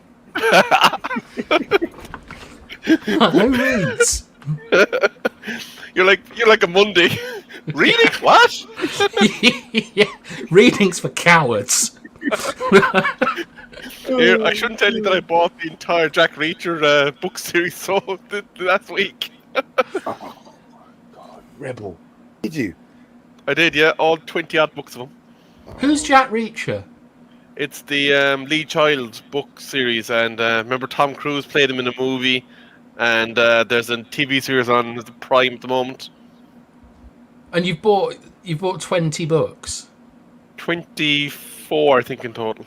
Who reads? You're like a Monday. Reading? What? Yeah, reading's for cowards. Here, I shouldn't tell you that I bought the entire Jack Reacher book series last week. Oh my God, Rebel. Did you? I did, yeah, all 20 odd books of them. Who's Jack Reacher? It's the Lee Child book series, and remember Tom Cruise played him in a movie, and there's a TV series on the Prime at the moment. And you've bought 20 books. 24, I think, in total.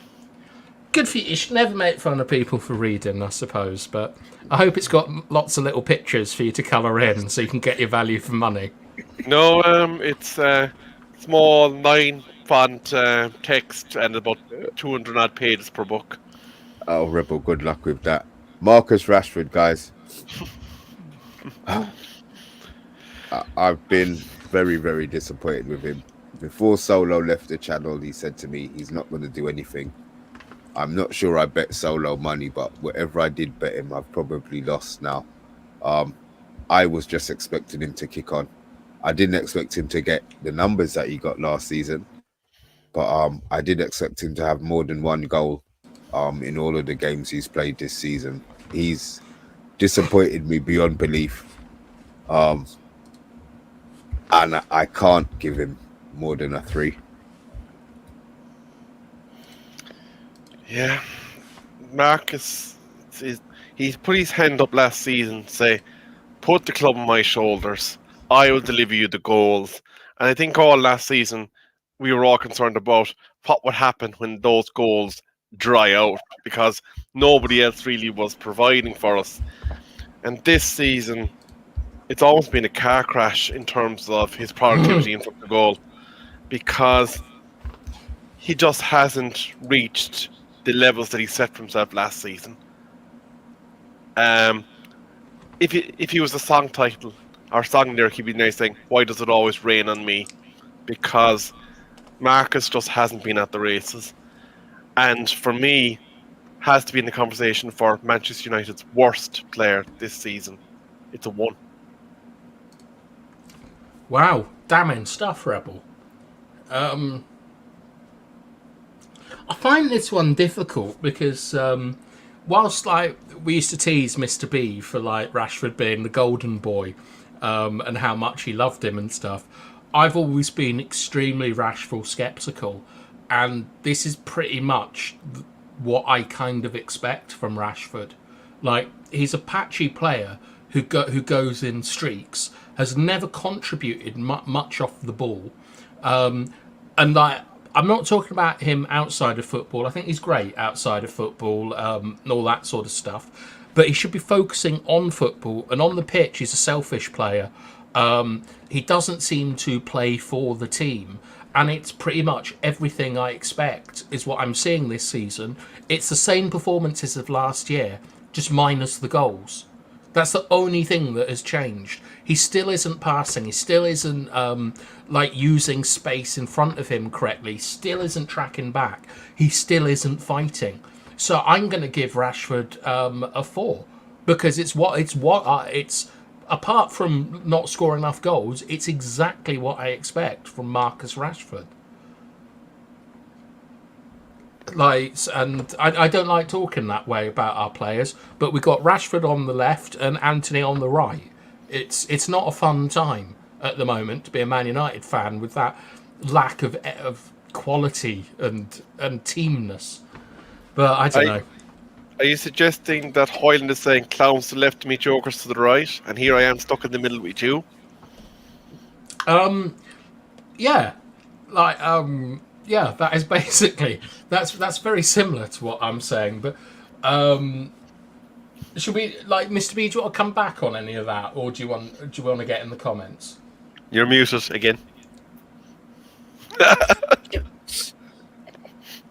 Good for you. You should never make fun of people for reading, I suppose. But I hope it's got lots of little pictures for you to colour in, so you can get your value for money. No, it's small 9-font text and about 200 odd pages per book. Oh, Rebel, good luck with that. Marcus Rashford, guys. I've been very, very disappointed with him. Before Solo left the channel, he said to me he's not going to do anything. I'm not sure I bet Solo money, but whatever I did bet him, I've probably lost now. I was just expecting him to kick on. I didn't expect him to get the numbers that he got last season, but I did expect him to have more than one goal in all of the games he's played this season. He's disappointed me beyond belief, and I can't give him more than a 3. Yeah, Marcus, he's put his hand up last season to say, put the club on my shoulders. I will deliver you the goals. And I think all last season, we were all concerned about what would happen when those goals dry out, because nobody else really was providing for us. And this season, it's almost been a car crash in terms of his productivity in front of the goal, because he just hasn't reached the levels that he set for himself last season. If he was a song title or song lyric, he'd be nice saying, "Why does it always rain on me?" Because Marcus just hasn't been at the races, and for me, has to be in the conversation for Manchester United's worst player this season. It's a 1. Wow, damning stuff, Rebel. I find this one difficult because whilst like we used to tease Mr. B for like Rashford being the golden boy and how much he loved him and stuff, I've always been extremely Rashford skeptical, and this is pretty much what I kind of expect from Rashford. Like, he's a patchy player who goes in streaks, has never contributed much off the ball, and like, I'm not talking about him outside of football. I think he's great outside of football and all that sort of stuff. But he should be focusing on football. And on the pitch, he's a selfish player. He doesn't seem to play for the team. And it's pretty much everything I expect is what I'm seeing this season. It's the same performances of last year, just minus the goals. That's the only thing that has changed. He still isn't passing. He still isn't like using space in front of him correctly. Still isn't tracking back. He still isn't fighting. So I'm going to give Rashford a 4 because it's apart from not scoring enough goals, it's exactly what I expect from Marcus Rashford. Like, and I don't like talking that way about our players, but we've got Rashford on the left and Anthony on the right. It's not a fun time at the moment to be a Man United fan with that lack of quality and teamness. But I don't know. Are you suggesting that Hoyland is saying clowns to the left, me jokers to the right, and here I am stuck in the middle with you? Yeah, like yeah, that is basically that's very similar to what I'm saying. But should we, like, Mr. B, do you want to come back on any of that, or do you want to get in the comments? You're muted again.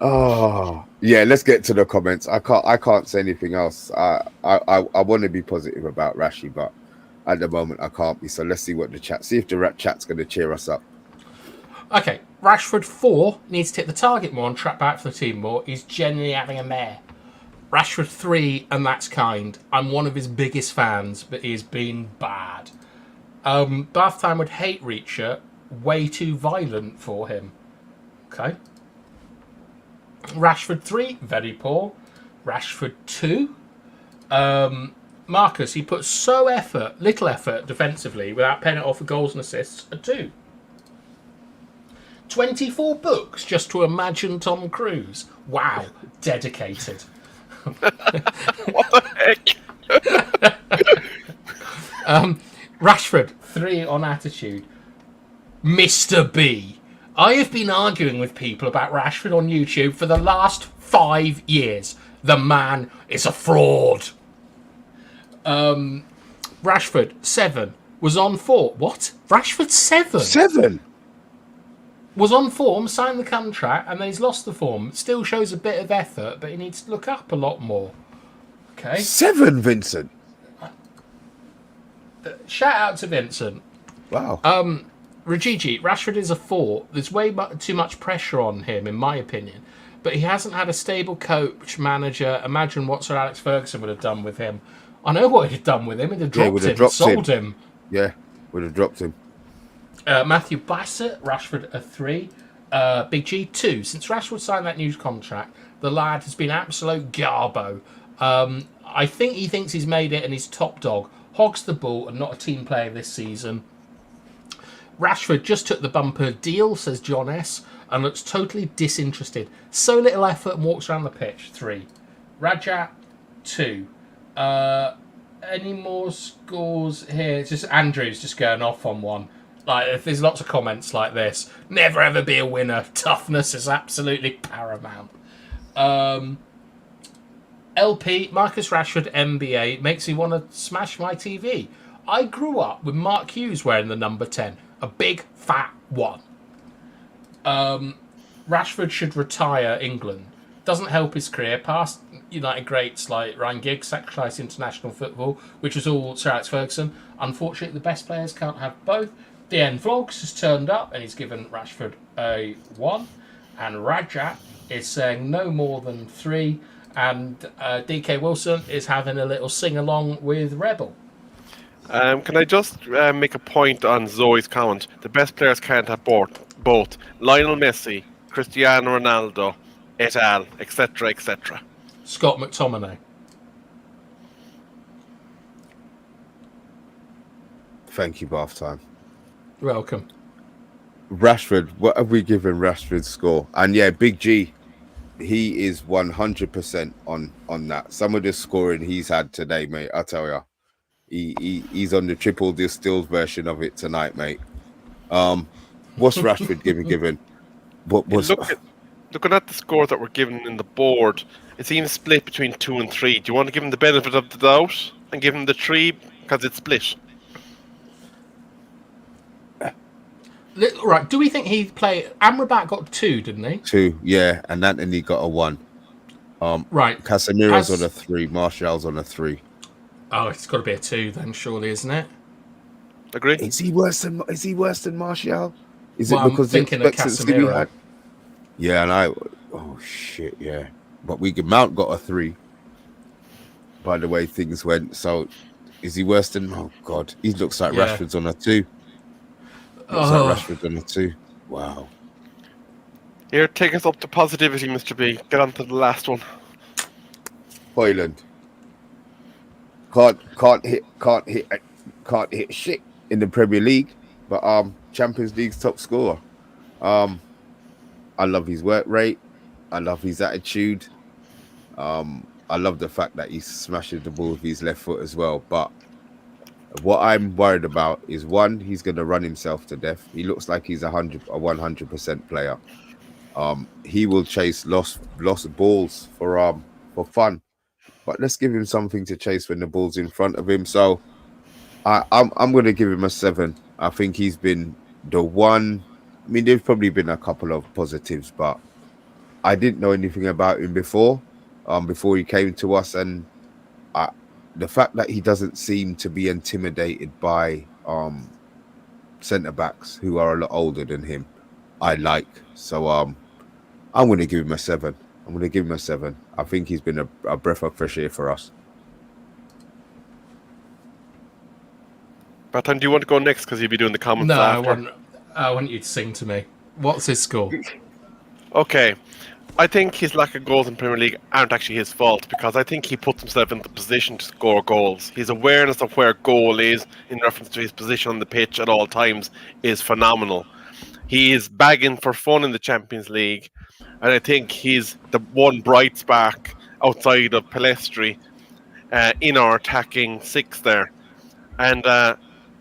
Oh yeah, let's get to the comments. I can't say anything else. I want to be positive about Rashi, but at the moment I can't be. So let's see what see if the chat's going to cheer us up. Okay, Rashford 4 needs to hit the target more and track back for the team more. He's genuinely having a mare. Rashford 3, and that's kind. I'm one of his biggest fans, but he's been bad. Bathtime would hate Reacher. Way too violent for him. Okay. Rashford 3, very poor. Rashford 2. Marcus, he put little effort defensively without paying it off for goals and assists, a 2. 24 books just to imagine Tom Cruise. Wow, dedicated. What the heck? Rashford 3 on attitude. Mr. B. I have been arguing with people about Rashford on YouTube for the last 5 years. The man is a fraud. Rashford 7 was on 4. What? Rashford 7? 7? Was on form, signed the contract, and then he's lost the form. Still shows a bit of effort, but he needs to look up a lot more. Okay. 7, Vincent. Shout out to Vincent. Wow. Rajiji, Rashford is a 4. There's way too much pressure on him, in my opinion. But he hasn't had a stable coach, manager. Imagine what Sir Alex Ferguson would have done with him. I know what he'd have done with him. He'd have dropped him, sold him. Yeah, would have dropped him. Matthew Bassett, Rashford a 3. Big G 2. Since Rashford signed that new contract, the lad has been absolute garbo. I think he thinks he's made it and he's top dog. Hogs the ball and not a team player this season. Rashford just took the bumper deal, says John S, and looks totally disinterested. So little effort and walks around the pitch. 3. Rajat 2. Any more scores here? It's just Andrew's just going off on one. Like, if there's lots of comments like this, never ever be a winner. Toughness is absolutely paramount. LP, Marcus Rashford, MBA, makes me want to smash my TV. I grew up with Mark Hughes wearing the number 10. A big, fat one. Rashford should retire England. Doesn't help his career. Past United greats like Ryan Giggs sacrificed international football, which was all Sir Alex Ferguson. Unfortunately, the best players can't have both. DN Vlogs has turned up and he's given Rashford a 1. And Rajat is saying no more than 3. And DK Wilson is having a little sing-along with Rebel. Can I just make a point on Zoe's comment? The best players can't have both. Lionel Messi, Cristiano Ronaldo, et al., etc., etc. Scott McTominay. Thank you, bath time. You're welcome. Rashford, what have we given Rashford's score? And yeah, Big G, he is 100% on that. Some of the scoring he's had today, mate, I tell you. He's on the triple distilled version of it tonight, mate. What's Rashford given? What was looking at the scores that were given in the board? It seems split between 2 and 3. Do you want to give him the benefit of the doubt and give him the 3 because it's split? Right, do we think he played... Amrabat got 2, didn't he? 2, yeah, and Anthony got a 1. Right. Casemiro's on a 3, Martial's on a 3. Oh, it's got to be a 2 then, surely, isn't it? Agree. Is he worse than Martial? Is well, it because I'm thinking of Casemiro? Yeah, and oh shit, yeah. But Mount got a 3. By the way things went, so is he worse than? Oh god, he looks like Rashford's on a 2. Looks like Rashford's on a 2. Wow. Here, take us up to positivity, Mr. B. Get on to the last one. Hoyland. Can't hit shit in the Premier League, but Champions League's top scorer. I love his work rate. I love his attitude. I love the fact that he's smashing the ball with his left foot as well. But what I'm worried about is, one, he's going to run himself to death. He looks like he's a 100% player. He will chase lost balls for fun. But let's give him something to chase when the ball's in front of him. So I'm going to give him a 7. I think he's been the one. I mean, there's probably been a couple of positives, but I didn't know anything about him before he came to us. And the fact that he doesn't seem to be intimidated by centre-backs who are a lot older than him, I like. So I'm going to give him a 7. I think he's been a breath of fresh air for us. Batan, do you want to go next because you'll be doing the comments after? No, I want you to sing to me. What's his score? Okay. I think his lack of goals in Premier League aren't actually his fault, because I think he puts himself in the position to score goals. His awareness of where goal is in reference to his position on the pitch at all times is phenomenal. He is bagging for fun in the Champions League, and I think he's the one bright spark outside of Pelestri in our attacking 6 there. And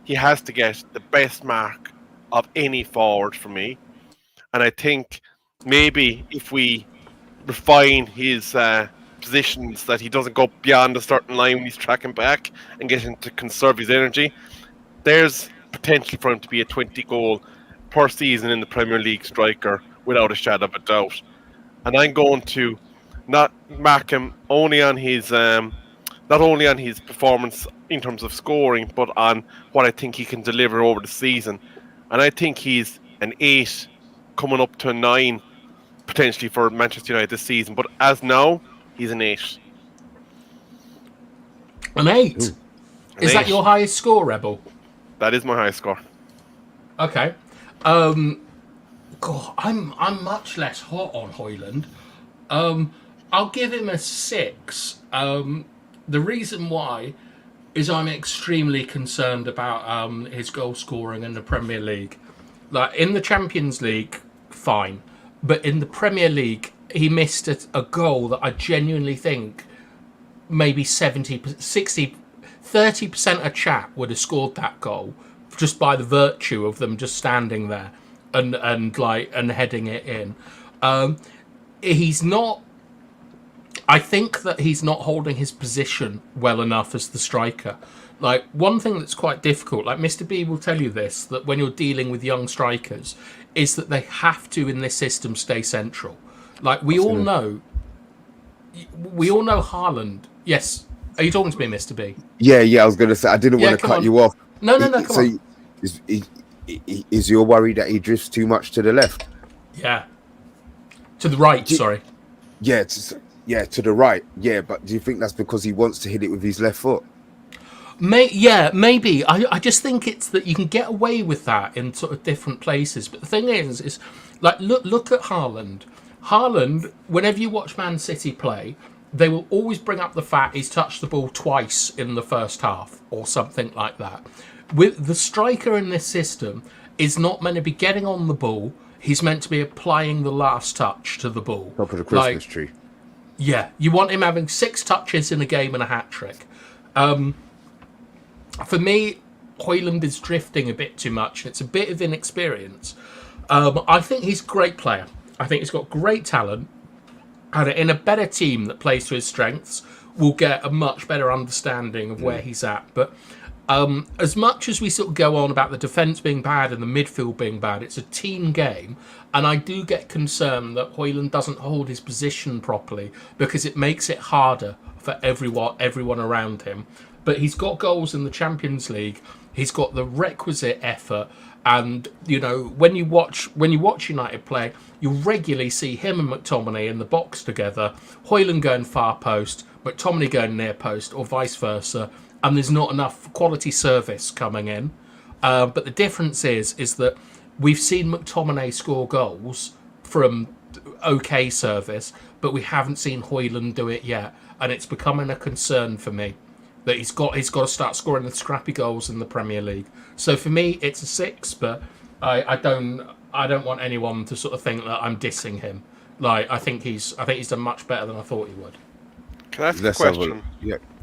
he has to get the best mark of any forward for me. And I think maybe if we refine his positions, that he doesn't go beyond a certain line when he's tracking back and getting to conserve his energy, there's potential for him to be a 20 goal per season in the Premier League striker without a shadow of a doubt. And I'm going to not mark him only on his not only on his performance in terms of scoring, but on what I think he can deliver over the season. And I think he's an 8 coming up to a 9 potentially for Manchester United this season. But as now, he's an 8. An 8? Is that your highest score, Rebel? That is my highest score. Okay. God, I'm much less hot on Hoyland. I'll give him a 6. The reason why is I'm extremely concerned about his goal scoring in the Premier League. Like in the Champions League, fine, but in the Premier League, he missed a goal that I genuinely think maybe 70, 60, 30% of chat would have scored that goal just by the virtue of them just standing there and heading it in. He's not. I think that he's not holding his position well enough as the striker. Like, one thing that's quite difficult, like Mr. B will tell you this, that when you're dealing with young strikers, is that they have to, in this system, stay central. Like, we all know Haaland. Yes. Are you talking to me, Mr. B? Yeah, I was going to say, I didn't want to cut you off. No, come on. Is your worry that he drifts too much to the left? Yeah. To the right, sorry. Yeah, to the right. Yeah, but do you think that's because he wants to hit it with his left foot? Maybe. I just think it's that you can get away with that in sort of different places. But the thing is like, look at Haaland. Haaland, whenever you watch Man City play, they will always bring up the fact he's touched the ball twice in the first half or something like that. With the striker in this system is not meant to be getting on the ball. He's meant to be applying the last touch to the ball. Top of the Christmas tree. Yeah, you want him having 6 touches in a game and a hat-trick. For me, Hoyland is drifting a bit too much. It's a bit of inexperience. I think he's a great player. I think he's got great talent. And in a better team that plays to his strengths, we'll get a much better understanding of where he's at. But as much as we sort of go on about the defence being bad and the midfield being bad, it's a team game. And I do get concerned that Hoyland doesn't hold his position properly because it makes it harder for everyone around him. But he's got goals in the Champions League. He's got the requisite effort. And, you know, when you watch United play, you regularly see him and McTominay in the box together, Hoyland going far post, McTominay going near post, or vice versa, and there's not enough quality service coming in. But the difference is that we've seen McTominay score goals from okay service, but we haven't seen Hoyland do it yet, and it's becoming a concern for me that he's got to start scoring the scrappy goals in the Premier League. So for me, it's a 6, but I don't want anyone to sort of think that I'm dissing him. Like, I think he's done much better than I thought he would. Can I ask a question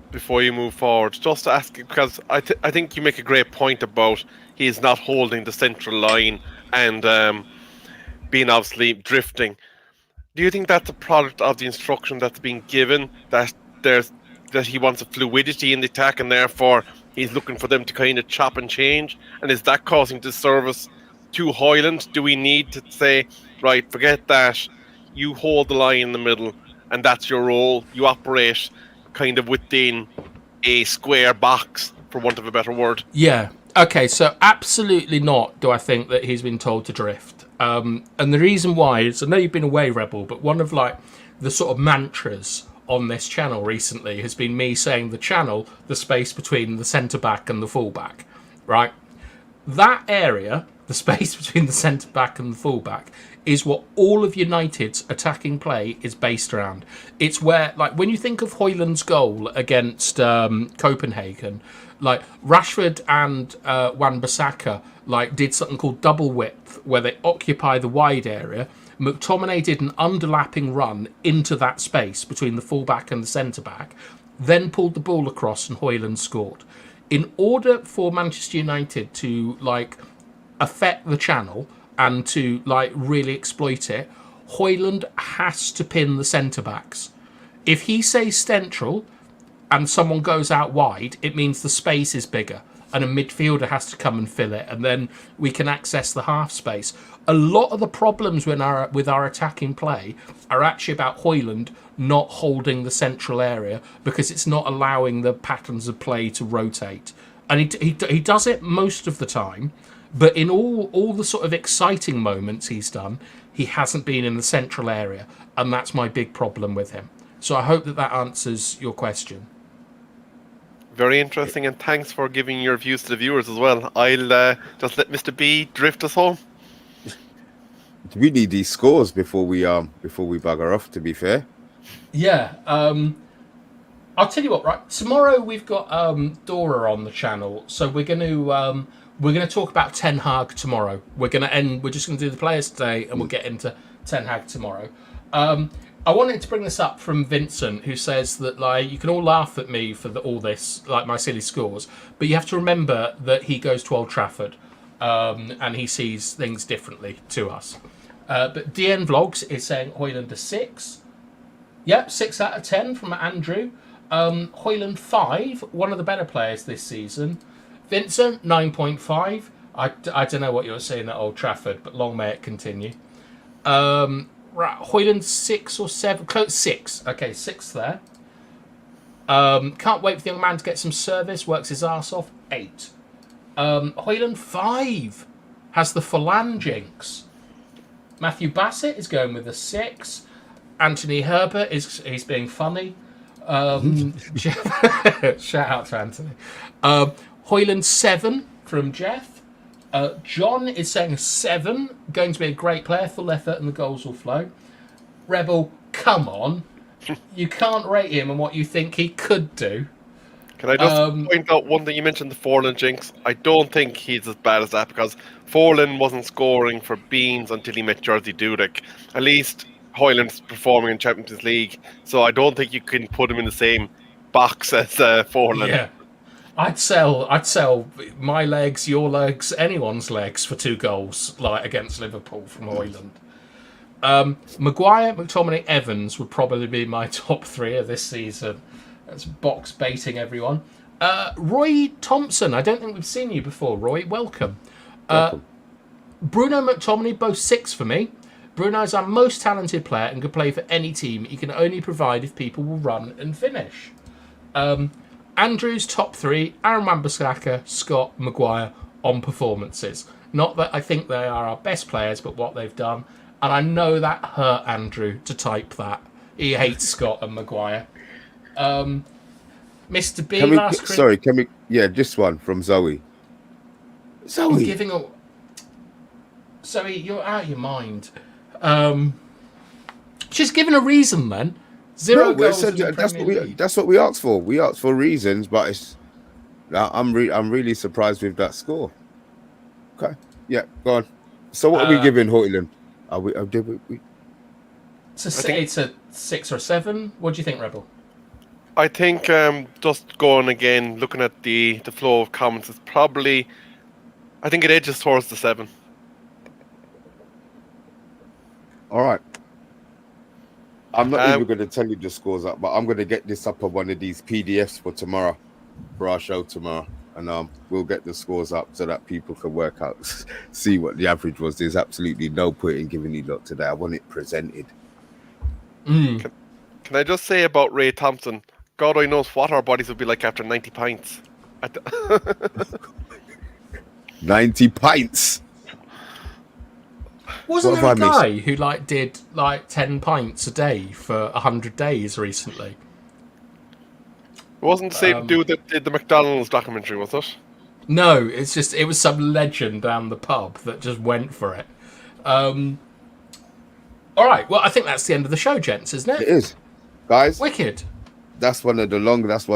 before you move forward? Just to ask, because I think you make a great point about he's not holding the central line and being obviously drifting. Do you think that's a product of the instruction that's being given, that he wants a fluidity in the attack and therefore he's looking for them to kind of chop and change? And is that causing disservice to Hoyland? Do we need to say, right, forget that, you hold the line in the middle and that's your role, you operate kind of within a square box, for want of a better word? Yeah. Okay, so absolutely not do I think that he's been told to drift. And the reason why is, I know you've been away, Rebel, but one of like the sort of mantras on this channel recently has been me saying the space between the centre-back and the full-back, right? That area, the space between the centre-back and the full-back, is what all of United's attacking play is based around. It's where, like, when you think of Hoyland's goal against Copenhagen, like, Rashford and Wan-Bissaka, like, did something called double width, where they occupy the wide area. McTominay did an underlapping run into that space between the fullback and the centre-back, then pulled the ball across and Hoyland scored. In order for Manchester United to, like, affect the channel and to, like, really exploit it, Hoyland has to pin the centre-backs. If he stays central and someone goes out wide, it means the space is bigger and a midfielder has to come and fill it, and then we can access the half space. A lot of the problems with our attacking play are actually about Hoyland not holding the central area because it's not allowing the patterns of play to rotate. And he does it most of the time, but in all the sort of exciting moments he's done, he hasn't been in the central area, and that's my big problem with him. So I hope that answers your question. Very interesting, and thanks for giving your views to the viewers as well. I'll just let Mr. B drift us home. We need these scores before we bugger off. To be fair, Yeah. I'll tell you what. Right, tomorrow we've got Dora on the channel, so we're gonna talk about Ten Hag tomorrow. We're just gonna do the players today, and we'll get into Ten Hag tomorrow. I wanted to bring this up from Vincent, who says that like you can all laugh at me for all this, like my silly scores, but you have to remember that he goes to Old Trafford, and he sees things differently to us. But DN Vlogs is saying Hoyland a 6. Yep, 6 out of 10 from Andrew. Hoyland 5, one of the better players this season. Vincent 9.5. I don't know what you're saying at Old Trafford, but long may it continue. Right, Hoyland 6 or 7, close 6. Okay, 6 there. Can't wait for the young man to get some service. Works his arse off. 8. Hoyland 5 has the phalangix. Matthew Bassett is going with a 6. Anthony Herbert he's being funny. Shout out to Anthony. Hoyland 7 from Jeff. John is saying 7. Going to be a great player, full effort, and the goals will flow. Rebel, come on. You can't rate him on what you think he could do. Can I just point out one thing? You mentioned the Forlan jinx. I don't think he's as bad as that, because Forlan wasn't scoring for beans until he met Jerzy Dudek. At least Hoyland's performing in Champions League, so I don't think you can put him in the same box as Forlan. Yeah. I'd sell my legs, your legs, anyone's legs for 2 goals, like against Liverpool from Hoyland. Maguire, McTominay, Evans would probably be my top 3 of this season. That's box baiting everyone. Roy Thompson, I don't think we've seen you before, Roy. Welcome. Bruno, McTominay, both 6 for me. Bruno's our most talented player and can play for any team. He can only provide if people will run and finish. Andrew's top 3, Aaron Wan-Bissaka, Scott, Maguire on performances. Not that I think they are our best players, but what they've done. And I know that hurt Andrew to type that. He hates Scott and Maguire. Mr. B can we? Yeah, just one from Zoe. Zoe, you're out of your mind. She's given a reason then. 0 goals. That's what we asked for. We asked for reasons, but I'm really surprised with that score. Okay, yeah, go on. So what are we giving Hoyland? It's a 6 or 7. What do you think, Rebel? I think just going again, looking at the flow of comments, is probably, I think it edges towards the 7. All right. I'm not even going to tell you the scores up, but I'm going to get this up on one of these PDFs for tomorrow, for our show tomorrow, and we'll get the scores up so that people can work out, see what the average was. There's absolutely no point in giving you lot today. I want it presented. Can I just say about Ray Thompson? God only knows what our bodies would be like after 90 pints. 90 pints. Wasn't there a guy who did 10 pints a day for 100 days recently? It wasn't the same dude that did the McDonald's documentary, was it? No, it was some legend down the pub that just went for it. All right, well, I think that's the end of the show, gents, isn't it? It is, guys. Wicked. That's one of the longest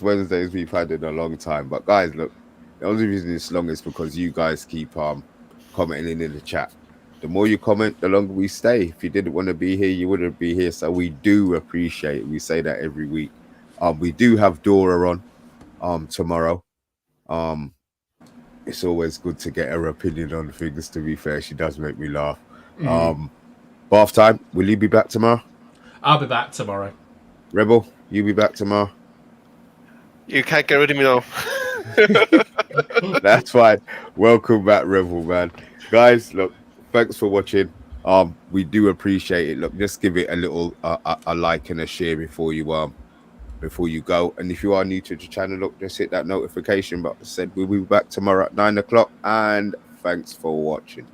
Wednesdays we've had in a long time. But guys, look, the only reason it's long is because you guys keep commenting in the chat. The more you comment, the longer we stay. If you didn't want to be here, you wouldn't be here. So we do appreciate it. We say that every week. We do have Dora on tomorrow. It's always good to get her opinion on things, to be fair. She does make me laugh. Bath time, will you be back tomorrow? I'll be back tomorrow. Rebel, you be back tomorrow? You can't get rid of me now. That's fine. Welcome back, Rebel, man. Guys, look, thanks for watching. We do appreciate it. Look, just give it a little a like and a share before you go. And if you are new to the channel, look, just hit that notification button. We'll be back tomorrow at 9 o'clock. And thanks for watching.